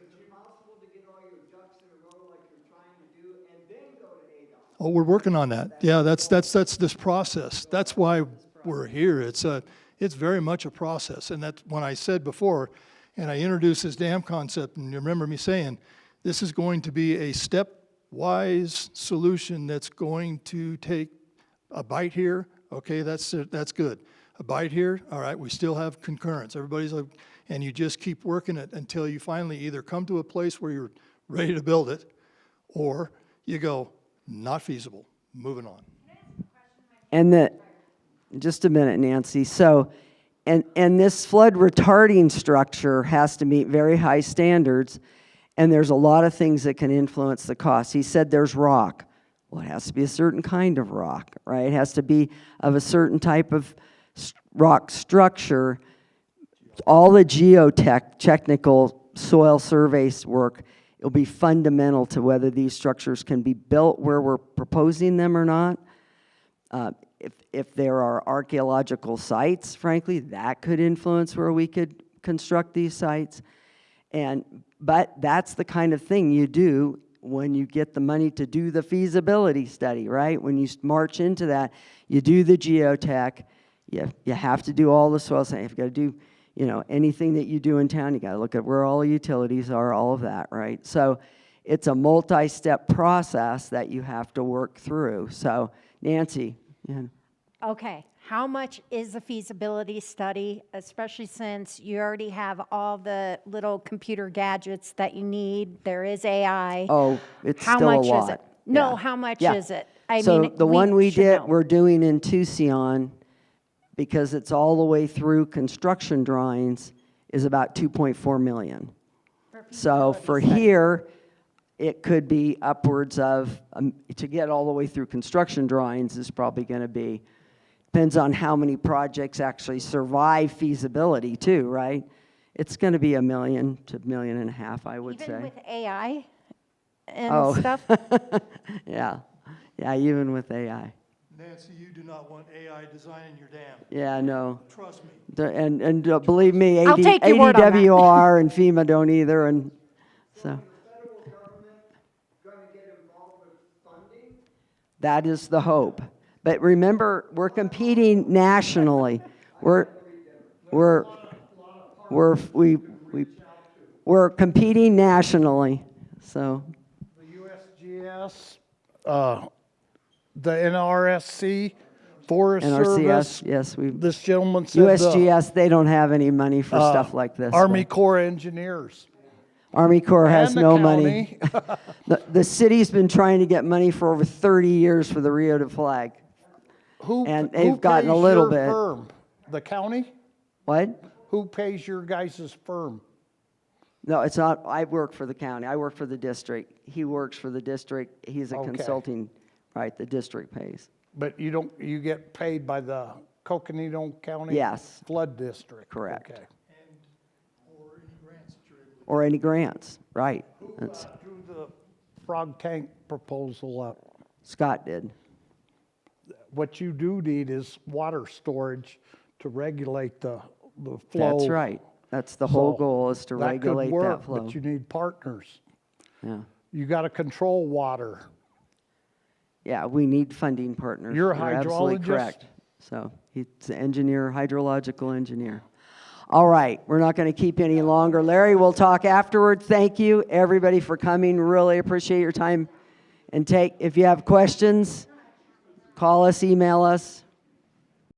Is it possible to get all your ducks in a row like you're trying to do and then go to ADOT? Oh, we're working on that. Yeah, that's this process. That's why we're here. It's very much a process. And that's when I said before, and I introduced this dam concept, and you remember me saying, this is going to be a stepwise solution that's going to take a bite here. Okay, that's good. A bite here, all right, we still have concurrence. Everybody's like, and you just keep working it until you finally either come to a place where you're ready to build it, or you go, not feasible, moving on. And just a minute, Nancy. So, and this flood retarding structure has to meet very high standards, and there's a lot of things that can influence the cost. He said there's rock. Well, it has to be a certain kind of rock, right? It has to be of a certain type of rock structure. All the technical soil surveys work, it'll be fundamental to whether these structures can be built where we're proposing them or not. If there are archaeological sites, frankly, that could influence where we could construct these sites. But that's the kind of thing you do when you get the money to do the feasibility study, right? When you march into that, you do the geotech, you have to do all the soil sampling, you've got to do, anything that you do in town, you got to look at where all the utilities are, all of that, right? So it's a multi-step process that you have to work through. So Nancy, yeah. Okay, how much is a feasibility study, especially since you already have all the little computer gadgets that you need? There is AI. Oh, it's How still a much lot. is it? No, Yeah. how much Yeah. is it? I So mean, the one we should did, know. we're doing in Tucson, because it's all the way through construction drawings, is about 2.4 million. So for here, it could be upwards of, to get all the way through construction drawings is probably going to be, depends on how many projects actually survive feasibility too, right? It's going to be $1 million to $1.5 million, I would say. Even with AI and Oh. stuff? Yeah, even with AI. Nancy, you do not want AI designing your dam. Yeah, no. Trust me. And believe me, I'll take your word on that. ADWR and FEMA don't either, and so. Is the federal government going to get involved with funding? That is the hope. But remember, we're competing nationally. We're competing nationally, so. The USGS, the NRSC, Forest Service. NRCS, yes, This gentleman said USGS, they don't have any money for stuff like this. Army Corps of Engineers. Army Corps has and the no money. county. The city's been trying to get money for over 30 years for the Rio de Flag. And they've gotten a little bit. Who pays your firm? The county? What? Who pays your guys' firm? No, it's not, I work for the county. I work for the district. He works for the district. He's a Okay. consulting, right, the district pays. But you don't, you get paid by the Coconino County? Yes. Flood District? Correct. Okay. Or any grants, right. That's, Drew the frog tank proposal up. Scott did. What you do need is water storage to regulate the flow. That's right. That's the whole So goal, is to regulate could work, that flow. But you need partners. Yeah. You got to control water. Yeah, we need funding partners. You're a absolutely hydrologist? correct. So he's an engineer, hydrological engineer. All right, we're not going to keep any longer. Larry, we'll talk afterward. Thank you, everybody, for coming. Really appreciate your time. And if you have questions, call us, email us.